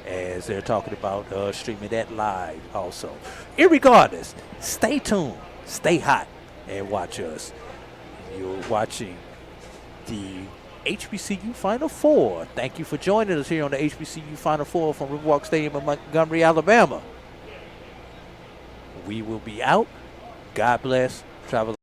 as they're talking about streaming that live also. Irregardless, stay tuned, stay hot, and watch us. You're watching the HBCU Final Four. Thank you for joining us here on the HBCU Final Four from Riverwalk Stadium in Montgomery, Alabama. We will be out. God bless. Travel.